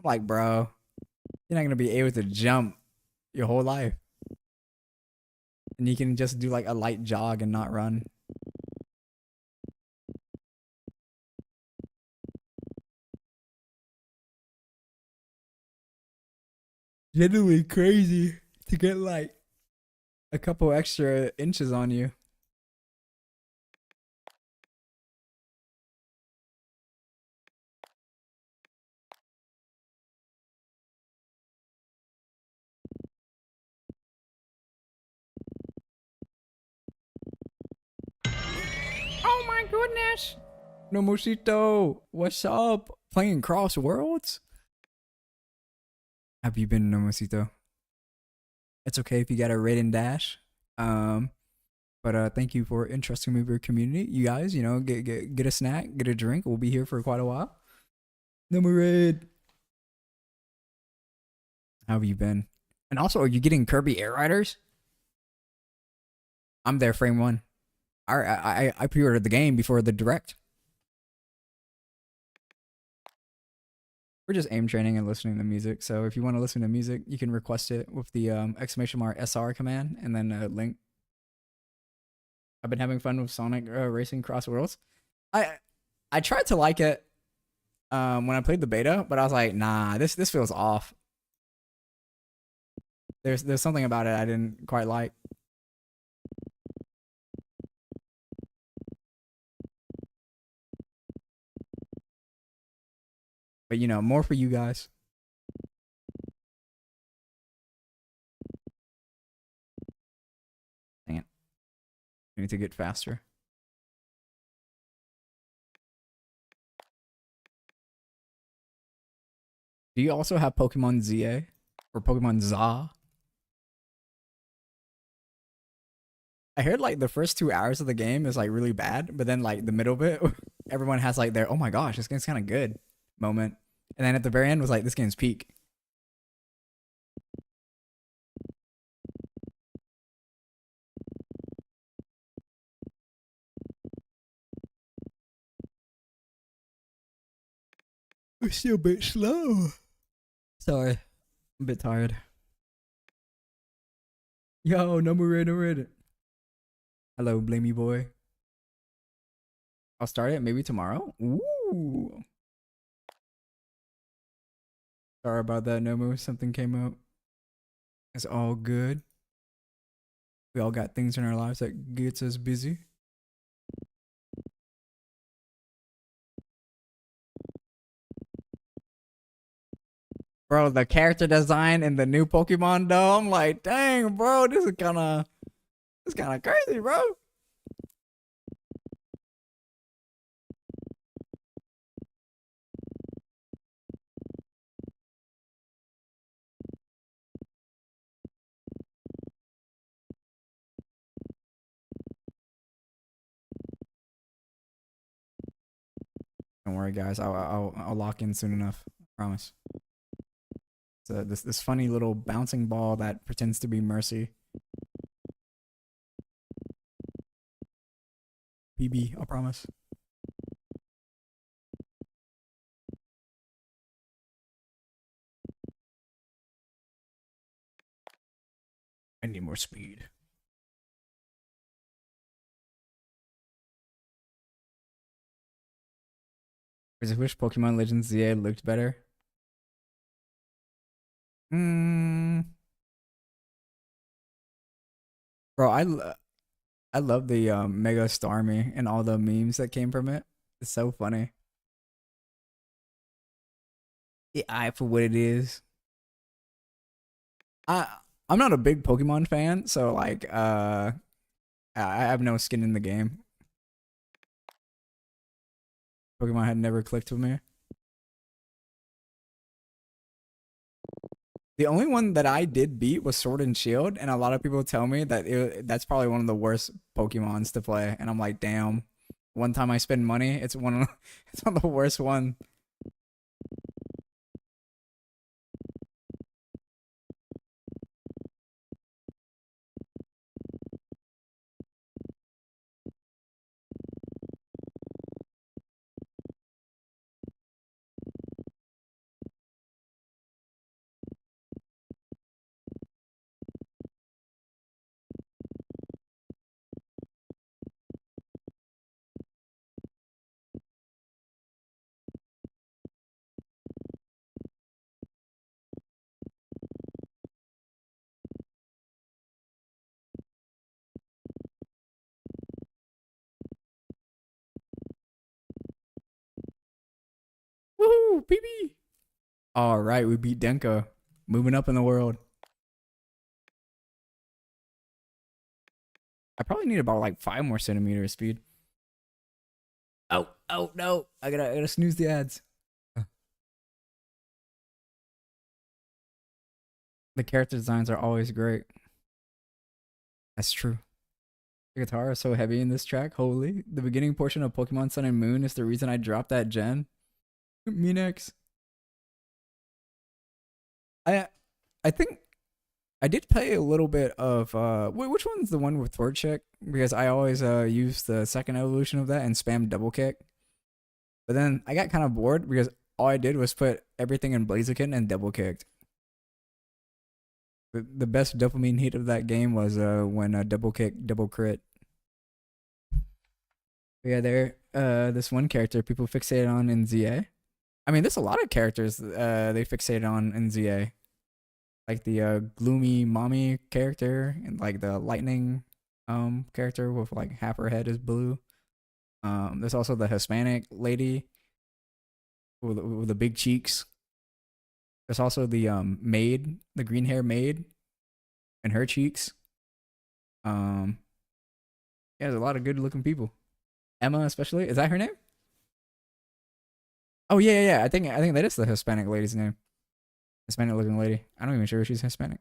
Like, bro, you're not gonna be able to jump your whole life. And you can just do like a light jog and not run. Genuinely crazy to get like a couple extra inches on you. Oh my goodness. Nomosito, what's up? Playing Cross Worlds? Have you been Nomosito? It's okay if you got a raid and dash. Um, but thank you for entrusting me with your community. You guys, you know, get a snack, get a drink. We'll be here for quite a while. No more raid. How have you been? And also, are you getting Kirby Air Riders? I'm there, frame one. I pre-ordered the game before the direct. We're just aim training and listening to music. So if you want to listen to music, you can request it with the exclamation mark SR command and then a link. I've been having fun with Sonic Racing Cross Worlds. I tried to like it when I played the beta, but I was like, nah, this feels off. There's something about it I didn't quite like. But you know, more for you guys. Dang it. I need to get faster. Do you also have Pokemon ZA or Pokemon ZA? I heard like the first 2 hours of the game is like really bad, but then like the middle bit, everyone has like their oh my gosh, this game's kind of good moment, and then at the very end was like this game's peak. We're still a bit slow. Sorry, I'm a bit tired. Yo, no more red, no red. Hello, Blamey boy. I'll start it maybe tomorrow. Ooh. Sorry about that, Nomu. Something came up. It's all good. We all got things in our lives that gets us busy. Bro, the character design in the new Pokemon though, I'm like, dang, bro, this is kinda crazy, bro. Don't worry, guys. I'll lock in soon enough. I promise. So this funny little bouncing ball that pretends to be Mercy. PB, I promise. I need more speed. I wish Pokemon Legends ZA looked better. Hmm. Bro, I love the Mega Starmie and all the memes that came from it. It's so funny. Yeah, I for what it is. I I'm not a big Pokemon fan, so like I have no skin in the game. Pokemon had never clicked with me. The only one that I did beat was Sword and Shield, and a lot of people tell me that that's probably one of the worst Pokemons to play. And I'm like, damn. One time I spend money, it's one of it's one of the worst one. Woohoo, PB! All right, we beat Denka. Moving up in the world. I probably need about like 5 more centimeters speed. Oh, oh no! I gotta snooze the ads. The character designs are always great. That's true. The guitar is so heavy in this track. Holy, the beginning portion of Pokemon Sun and Moon is the reason I dropped that gen. Me next. I I think I did play a little bit of which one's the one with Sword Check? Because I always use the second evolution of that and spam double kick. But then I got kind of bored because all I did was put everything in Blaziken and double kicked. The best dopamine hit of that game was when double kick, double crit. But yeah, there this one character people fixated on in ZA. I mean, there's a lot of characters they fixated on in ZA. Like the gloomy mommy character and like the lightning character with like half her head is blue. There's also the Hispanic lady with the big cheeks. There's also the maid, the green hair maid, and her cheeks. Um, yeah, there's a lot of good looking people. Emma, especially, is that her name? Oh yeah, yeah, yeah. I think that is the Hispanic lady's name. Hispanic looking lady. I'm not even sure if she's Hispanic.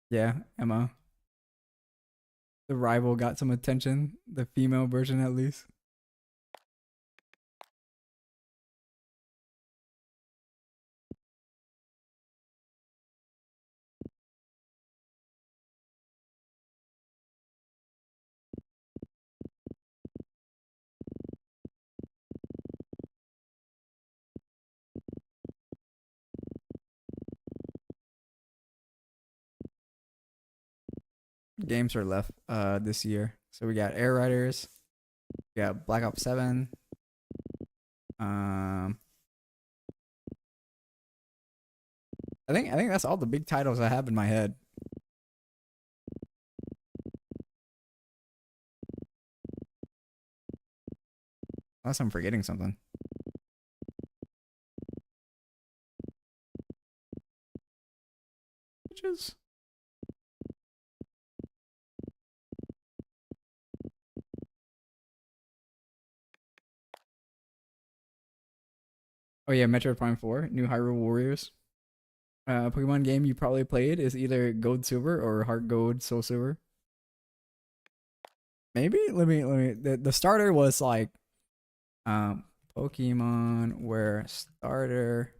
Yeah, Emma. The rival got some attention. The female version, at least. games are left this year. So we got Air Riders, we got Black Ops 7. Um, I think that's all the big titles I have in my head. Unless I'm forgetting something. Which is oh yeah, Metroid Prime 4, New Hyrule Warriors. Pokemon game you probably played is either Gold Silver or Heart Gold Soul Silver. Maybe let me. The starter was like um Pokemon where starter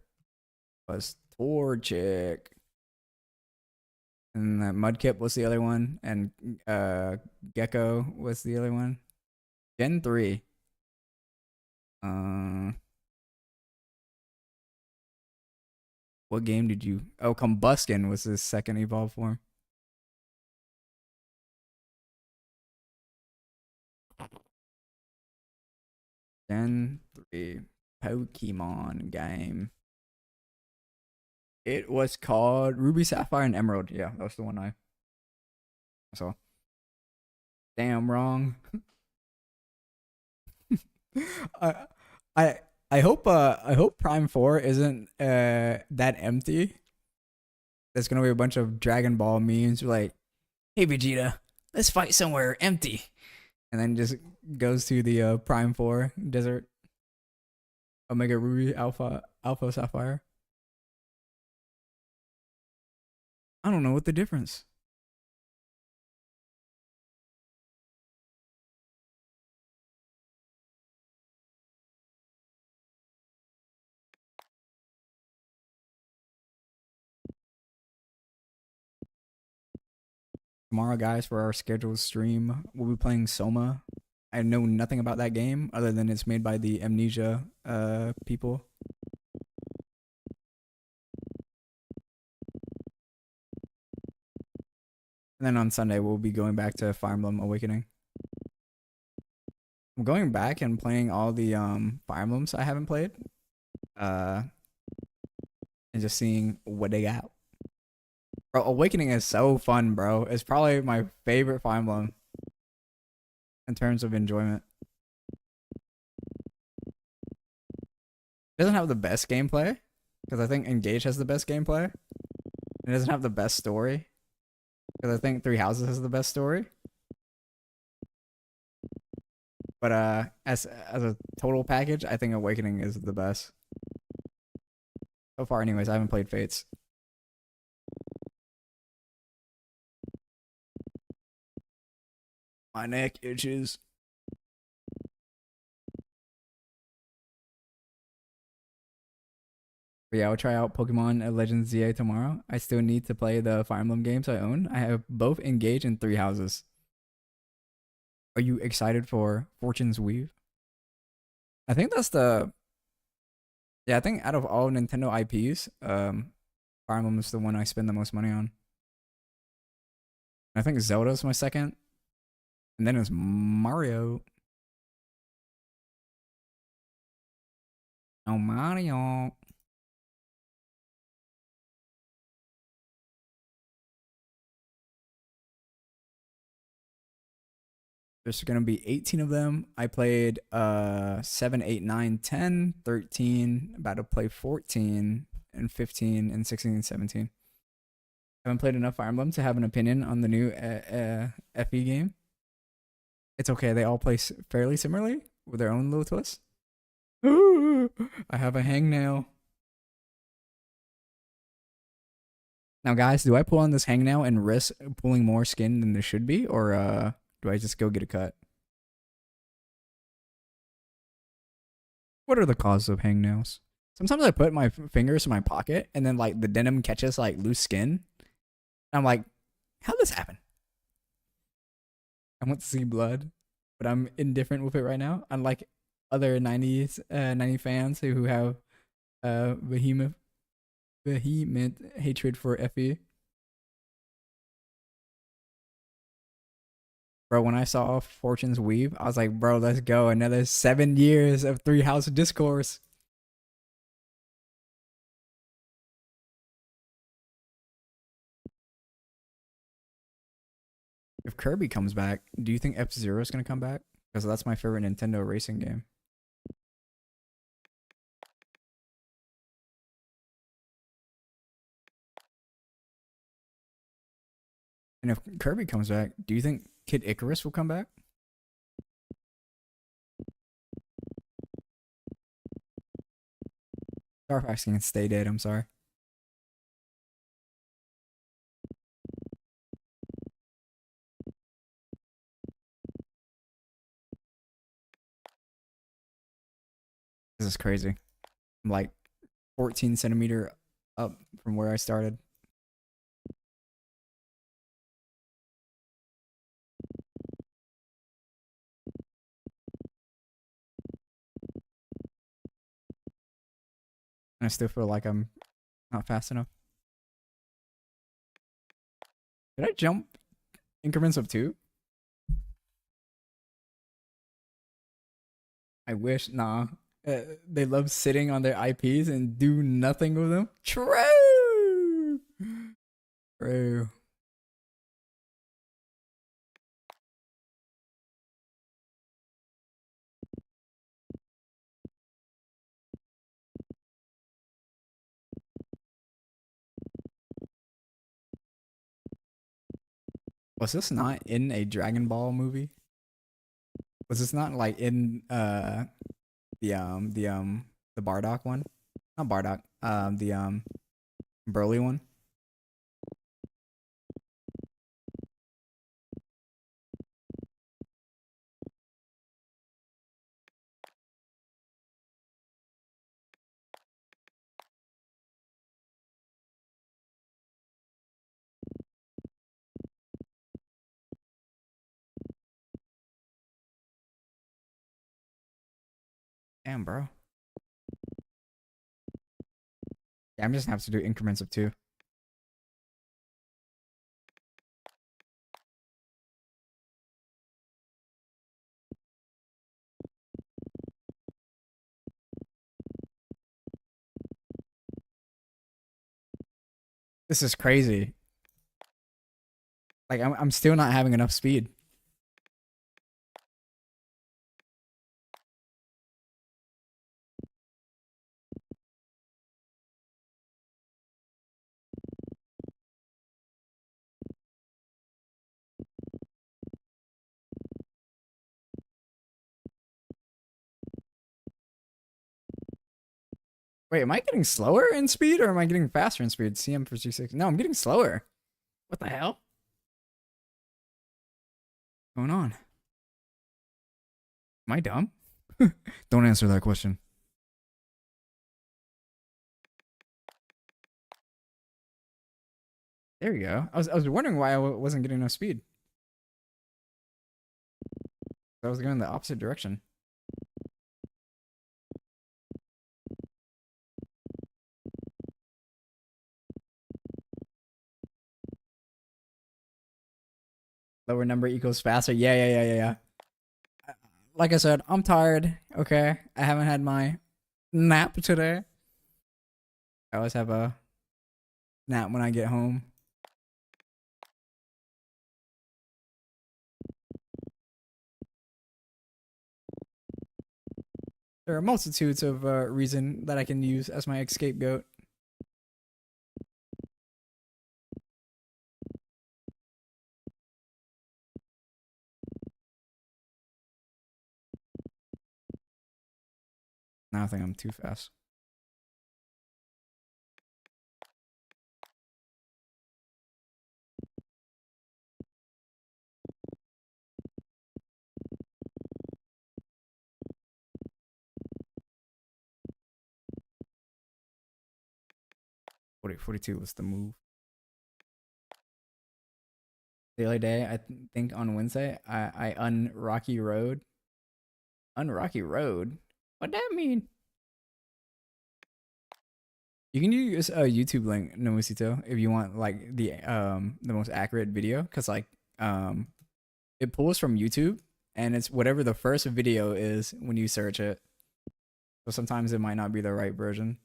was Torchic, and Mudkip was the other one, and Gecko was the other one. Gen 3. Uh, what game did you? Oh, Combuskin was his second evolved form. Gen 3 Pokemon game. It was called Ruby, Sapphire, and Emerald. Yeah, that was the one I saw. Damn wrong. I I I hope Prime 4 isn't that empty. There's gonna be a bunch of Dragon Ball memes like, hey Vegeta, let's fight somewhere empty. And then just goes to the Prime 4 desert. Omega Ruby, Alpha Sapphire. I don't know what the difference. Tomorrow, guys, for our scheduled stream, we'll be playing Soma. I know nothing about that game other than it's made by the Amnesia people. And then on Sunday, we'll be going back to Fire Emblem Awakening. I'm going back and playing all the Fire Emblems I haven't played. And just seeing what they got. Bro, Awakening is so fun, bro. It's probably my favorite Fire Emblem in terms of enjoyment. It doesn't have the best gameplay, because I think Engage has the best gameplay. It doesn't have the best story, because I think Three Houses has the best story. But as a total package, I think Awakening is the best. So far, anyways, I haven't played Fates. My neck itches. But yeah, I'll try out Pokemon Legends ZA tomorrow. I still need to play the Fire Emblem games I own. I have both Engage and Three Houses. Are you excited for Fortune's Weave? I think that's the yeah. I think out of all Nintendo IPs, Fire Emblem is the one I spend the most money on. I think Zelda's my second, and then it's Mario. Oh, Mario. There's gonna be 18 of them. I played 7, 8, 9, 10, 13, about to play 14 and 15 and 16 and 17. I haven't played enough Fire Emblem to have an opinion on the new FE game. It's okay, they all play fairly similarly with their own little twists. I have a hangnail. Now guys, do I pull on this hangnail and risk pulling more skin than there should be, or do I just go get a cut? What are the causes of hangnails? Sometimes I put my fingers in my pocket and then like the denim catches like loose skin. I'm like, how did this happen? I want to see blood, but I'm indifferent with it right now. Unlike other 90 fans who have vehement hatred for FE. Bro, when I saw Fortune's Weave, I was like, bro, let's go. Another 7 years of Three House Discourse. If Kirby comes back, do you think F-Zero is going to come back? Because that's my favorite Nintendo racing game. And if Kirby comes back, do you think Kid Icarus will come back? Starfax can stay dead, I'm sorry. This is crazy. I'm like 14 centimeter up from where I started. And I still feel like I'm not fast enough. Did I jump increments of 2? I wish. Nah. They love sitting on their IPs and do nothing with them. True. True. Was this not in a Dragon Ball movie? Was this not like in the Bardock one? Not Bardock. The Broly one. Damn, bro. Yeah, I'm just gonna have to do increments of 2. This is crazy. Like I'm still not having enough speed. Wait, am I getting slower in speed or am I getting faster in speed? CM for G6. No, I'm getting slower. What the hell? What's going on? Am I dumb? Don't answer that question. There you go. I was wondering why I wasn't getting enough speed. I was going the opposite direction. Lower number equals faster. Yeah. Like I said, I'm tired. Okay, I haven't had my nap today. I always have a nap when I get home. There are multitudes of reason that I can use as my scapegoat. Now I think I'm too fast. What 42 was the move. The other day, I think on Wednesday, I Rocky Road. Rocky Road? What that mean? You can use a YouTube link, Nomusito, if you want like the most accurate video, cause like It pulls from YouTube, and it's whatever the first video is when you search it. So sometimes it might not be the right version.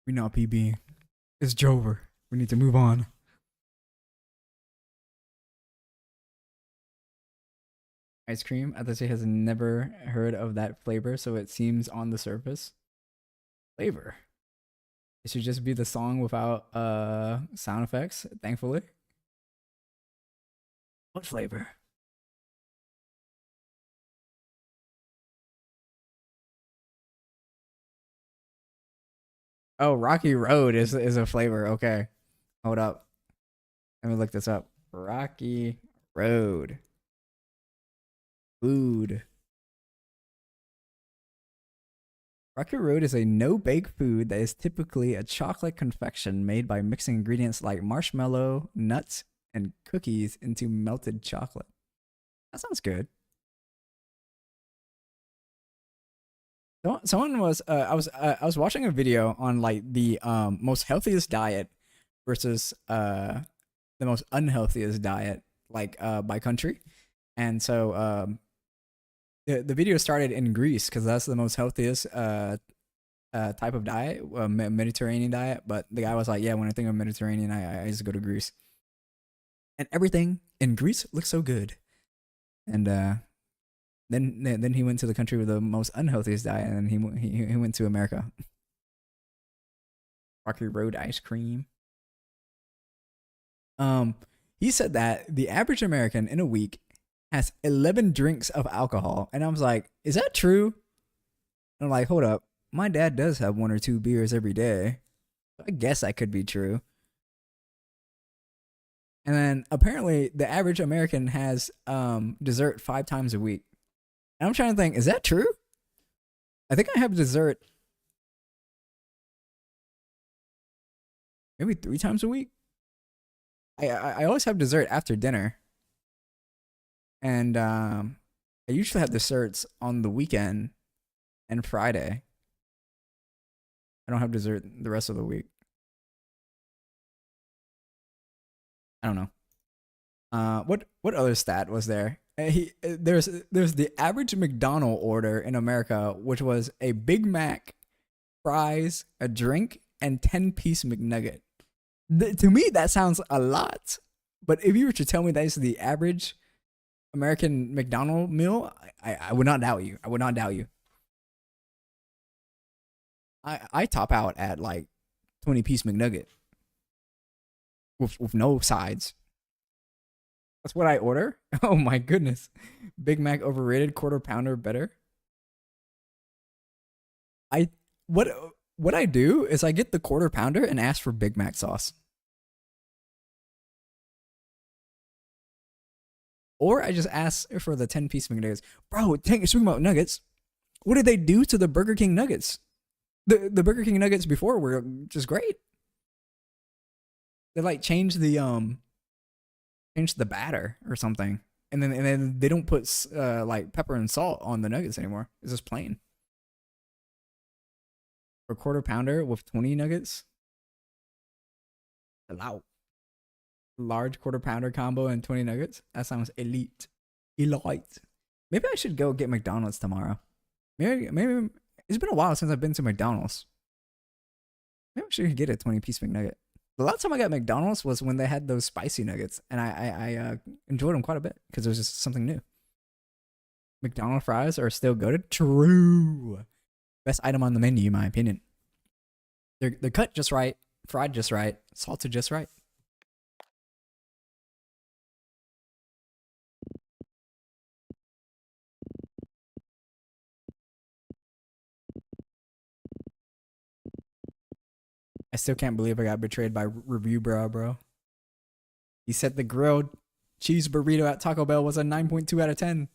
We not PB. It's Jover. We need to move on. Ice cream. Atache has never heard of that flavor, so it seems on the surface. Flavor. It should just be the song without sound effects, thankfully. What flavor? Oh, Rocky Road is a flavor. Okay. Hold up. Let me look this up. Rocky Road. Food. Rocky Road is a no-bake food that is typically a chocolate confection made by mixing ingredients like marshmallow, nuts, and cookies into melted chocolate. That sounds good. Someone was I was watching a video on like the most healthiest diet versus the most unhealthiest diet like by country, and so the video started in Greece because that's the most healthiest type of diet, Mediterranean diet. But the guy was like, yeah, when I think of Mediterranean, I used to go to Greece, and everything in Greece looks so good, and then he went to the country with the most unhealthiest diet, and he went to America. Rocky Road ice cream. He said that the average American in a week has 11 drinks of alcohol, and I was like, is that true? And I'm like, hold up, my dad does have 1 or 2 beers every day. I guess that could be true. And then apparently the average American has dessert 5 times a week. And I'm trying to think, is that true? I think I have dessert maybe 3 times a week. I always have dessert after dinner, and I usually have desserts on the weekend and Friday. I don't have dessert the rest of the week. I don't know. What other stat was there? There's the average McDonald order in America, which was a Big Mac, fries, a drink, and 10-piece McNugget. To me, that sounds a lot. But if you were to tell me that is the average American McDonald meal, I would not doubt you. I would not doubt you. I top out at like 20-piece McNugget with no sides. That's what I order. Oh my goodness. Big Mac overrated, quarter pounder better. I what what I do is I get the quarter pounder and ask for Big Mac sauce. Or I just ask for the 10-piece McNuggets. Bro, speaking about nuggets, what did they do to the Burger King nuggets? The Burger King nuggets before were just great. They like changed the batter or something. And then they don't put like pepper and salt on the nuggets anymore. It's just plain. For a quarter pounder with 20 nuggets. Allow. Large quarter pounder combo and 20 nuggets. That sounds elite. Elite. Maybe I should go get McDonald's tomorrow. Maybe it's been a while since I've been to McDonald's. Maybe I should get a 20-piece McNugget. The last time I got McDonald's was when they had those spicy nuggets, and I enjoyed them quite a bit because it was just something new. McDonald's fries are still good. True. Best item on the menu, in my opinion. They're cut just right, fried just right, salted just right. I still can't believe I got betrayed by Review bro. He said the grilled cheese burrito at Taco Bell was a 9.2 out of 10.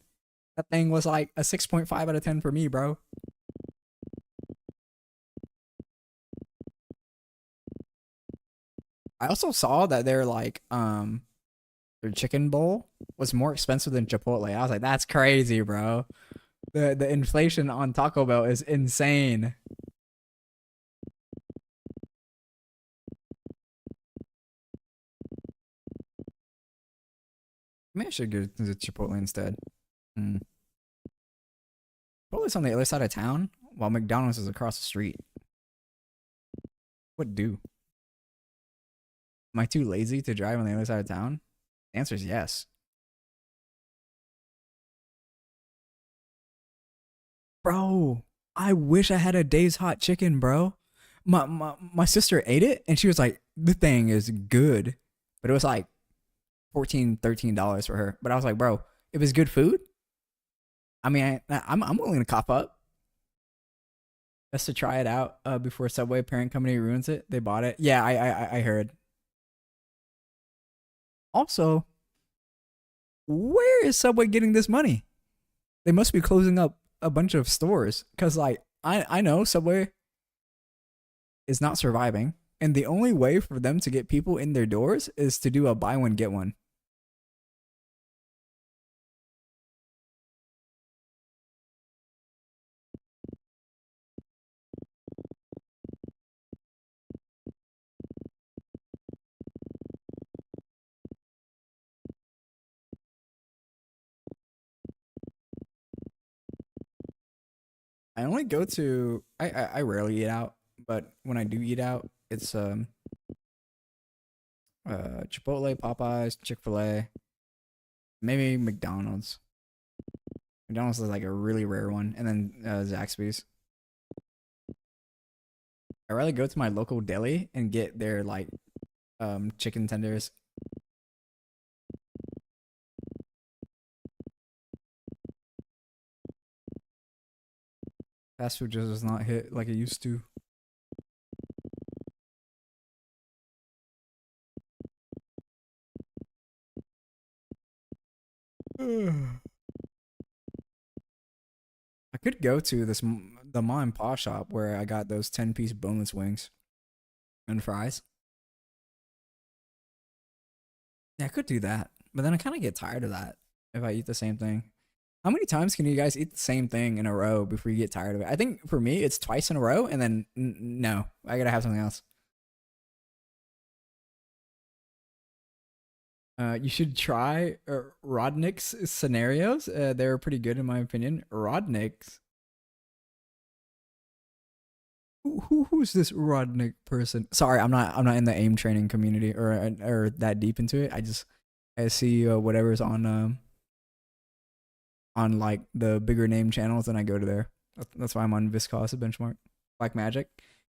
That thing was like a 6.5 out of 10 for me, bro. I also saw that their chicken bowl was more expensive than Chipotle. I was like, that's crazy, bro. The inflation on Taco Bell is insane. Maybe I should go to Chipotle instead. Mm. Chipotle's on the other side of town, while McDonald's is across the street. What do? Am I too lazy to drive on the other side of town? The answer is yes. Bro, I wish I had a Dave's hot chicken, bro. My sister ate it and she was like, the thing is good. But it was like $14, $13 for her. But I was like, bro, if it's good food, I mean, I'm willing to cop up. Just to try it out before Subway parent company ruins it. They bought it. Yeah, I heard. Also, where is Subway getting this money? They must be closing up a bunch of stores because like I know Subway is not surviving, and the only way for them to get people in their doors is to do a buy one get one. I only go to I rarely eat out, but when I do eat out, it's Chipotle, Popeyes, Chick-fil-A, maybe McDonald's. McDonald's is like a really rare one, and then Zaxby's. I rather go to my local deli and get their like chicken tenders. Fast food just does not hit like it used to. I could go to the mom and pop shop where I got those 10-piece boneless wings and fries. Yeah, I could do that, but then I kind of get tired of that if I eat the same thing. How many times can you guys eat the same thing in a row before you get tired of it? I think for me, it's twice in a row, and then no, I gotta have something else. You should try Rodnick's scenarios. They're pretty good in my opinion. Rodnick's. Who's this Rodnick person? Sorry, I'm not in the aim training community or that deep into it. I see whatever's on like the bigger name channels, and I go to there. That's why I'm on Viscos benchmark. Black Magic.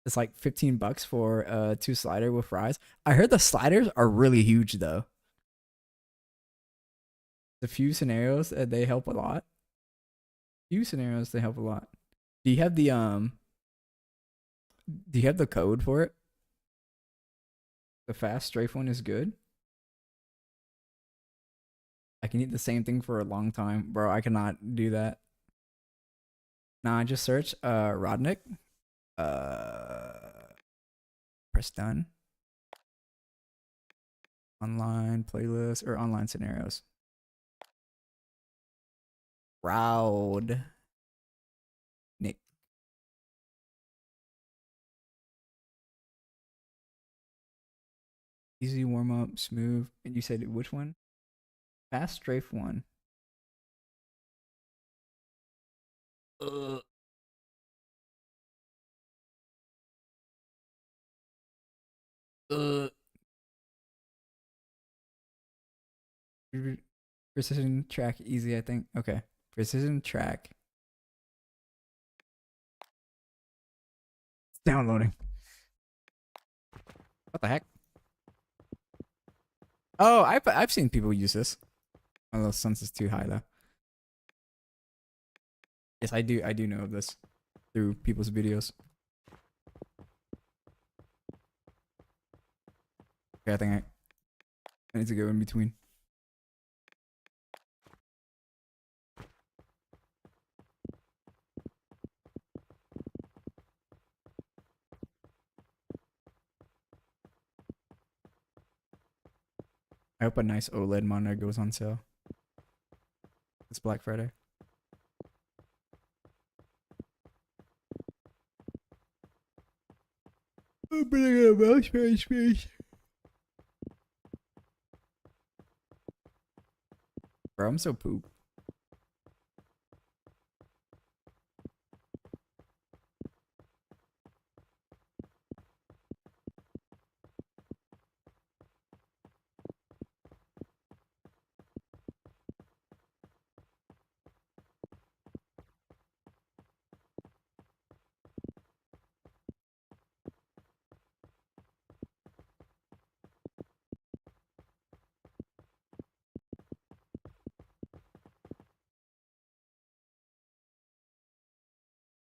It's like $15 for two slider with fries. I heard the sliders are really huge though. The few scenarios they help a lot. Few scenarios they help a lot. Do you have the Do you have the code for it? The fast strafe one is good. I can eat the same thing for a long time, bro. I cannot do that. Nah, I just search Rodnick. Uh, press done. Online playlist or online scenarios. Rowd Nick. Easy warm up, smooth. And you said which one? Fast strafe one. Ugh. Uh, precision track easy, I think. Okay. Precision track. It's downloading. What the heck? Oh, I've seen people use this. My little sense is too high though. Yes, I do know of this through people's videos. Okay, I think I need to go in between. I hope a nice OLED monitor goes on sale. It's Black Friday. Opening a mouse space. Bro, I'm so poop.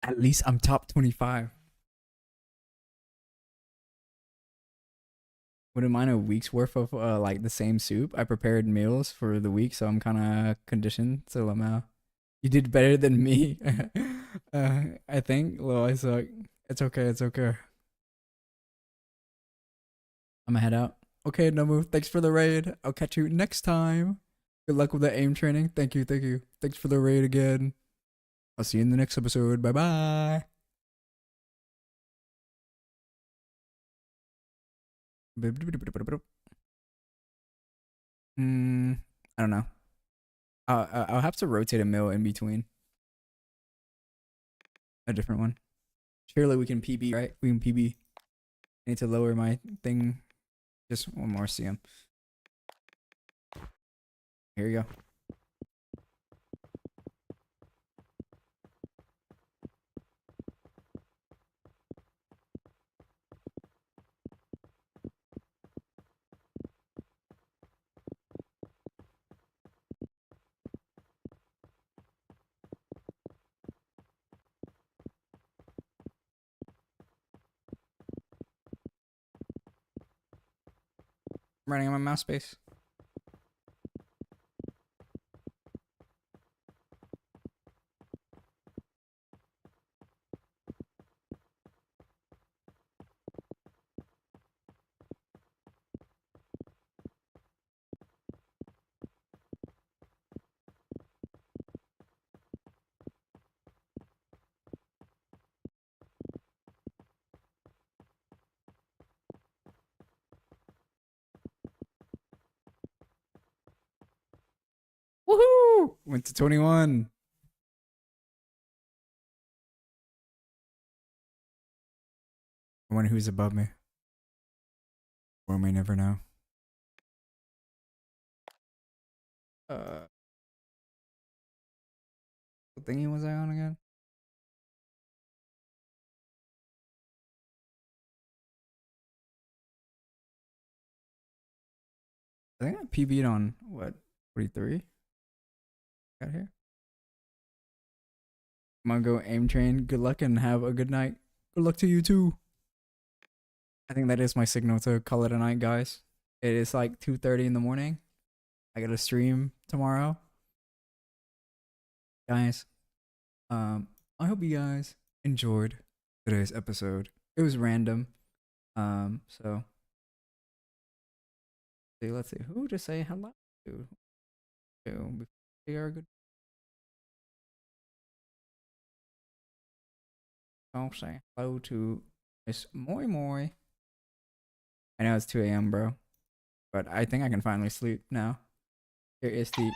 At least I'm top 25. Wouldn't mind a week's worth of like the same soup. I prepared meals for the week, so I'm kind of conditioned. So you did better than me. I think. Well, I suck. It's okay. It's okay. I'm gonna head out. Okay, Nomu. Thanks for the raid. I'll catch you next time. Good luck with the aim training. Thank you. Thank you. Thanks for the raid again. I'll see you in the next episode. Bye bye. I don't know. I'll have to rotate a mill in between. A different one. Surely we can PB, right? We can PB. I need to lower my thing. Just one more CM. Here you go. I'm running on my mouse space. Woohoo! Went to 21. I wonder who's above me. Or may never know. What thingy was I on again? I think I PB'd on what? 43? Got here. I'm gonna go aim train. Good luck and have a good night. Good luck to you too. I think that is my signal to call it a night, guys. It is like 2:30 in the morning. I got to stream tomorrow. Guys, I hope you guys enjoyed today's episode. It was random. So let's see who to say hello to. Before we are good. I'll say hello to Miss Moi Moi. I know it's 2 a.m., bro, but I think I can finally sleep now. Here is the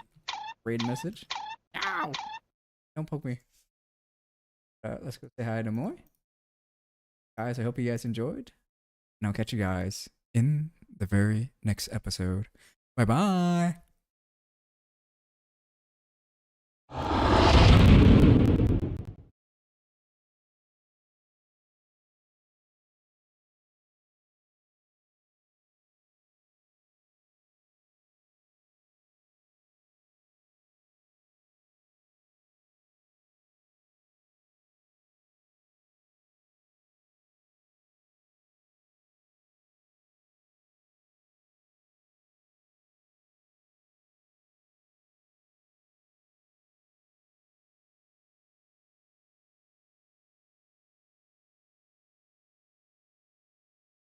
raid message. Ow! Don't poke me. Let's go say hi to Moi. Guys, I hope you guys enjoyed, and I'll catch you guys in the very next episode. Bye bye.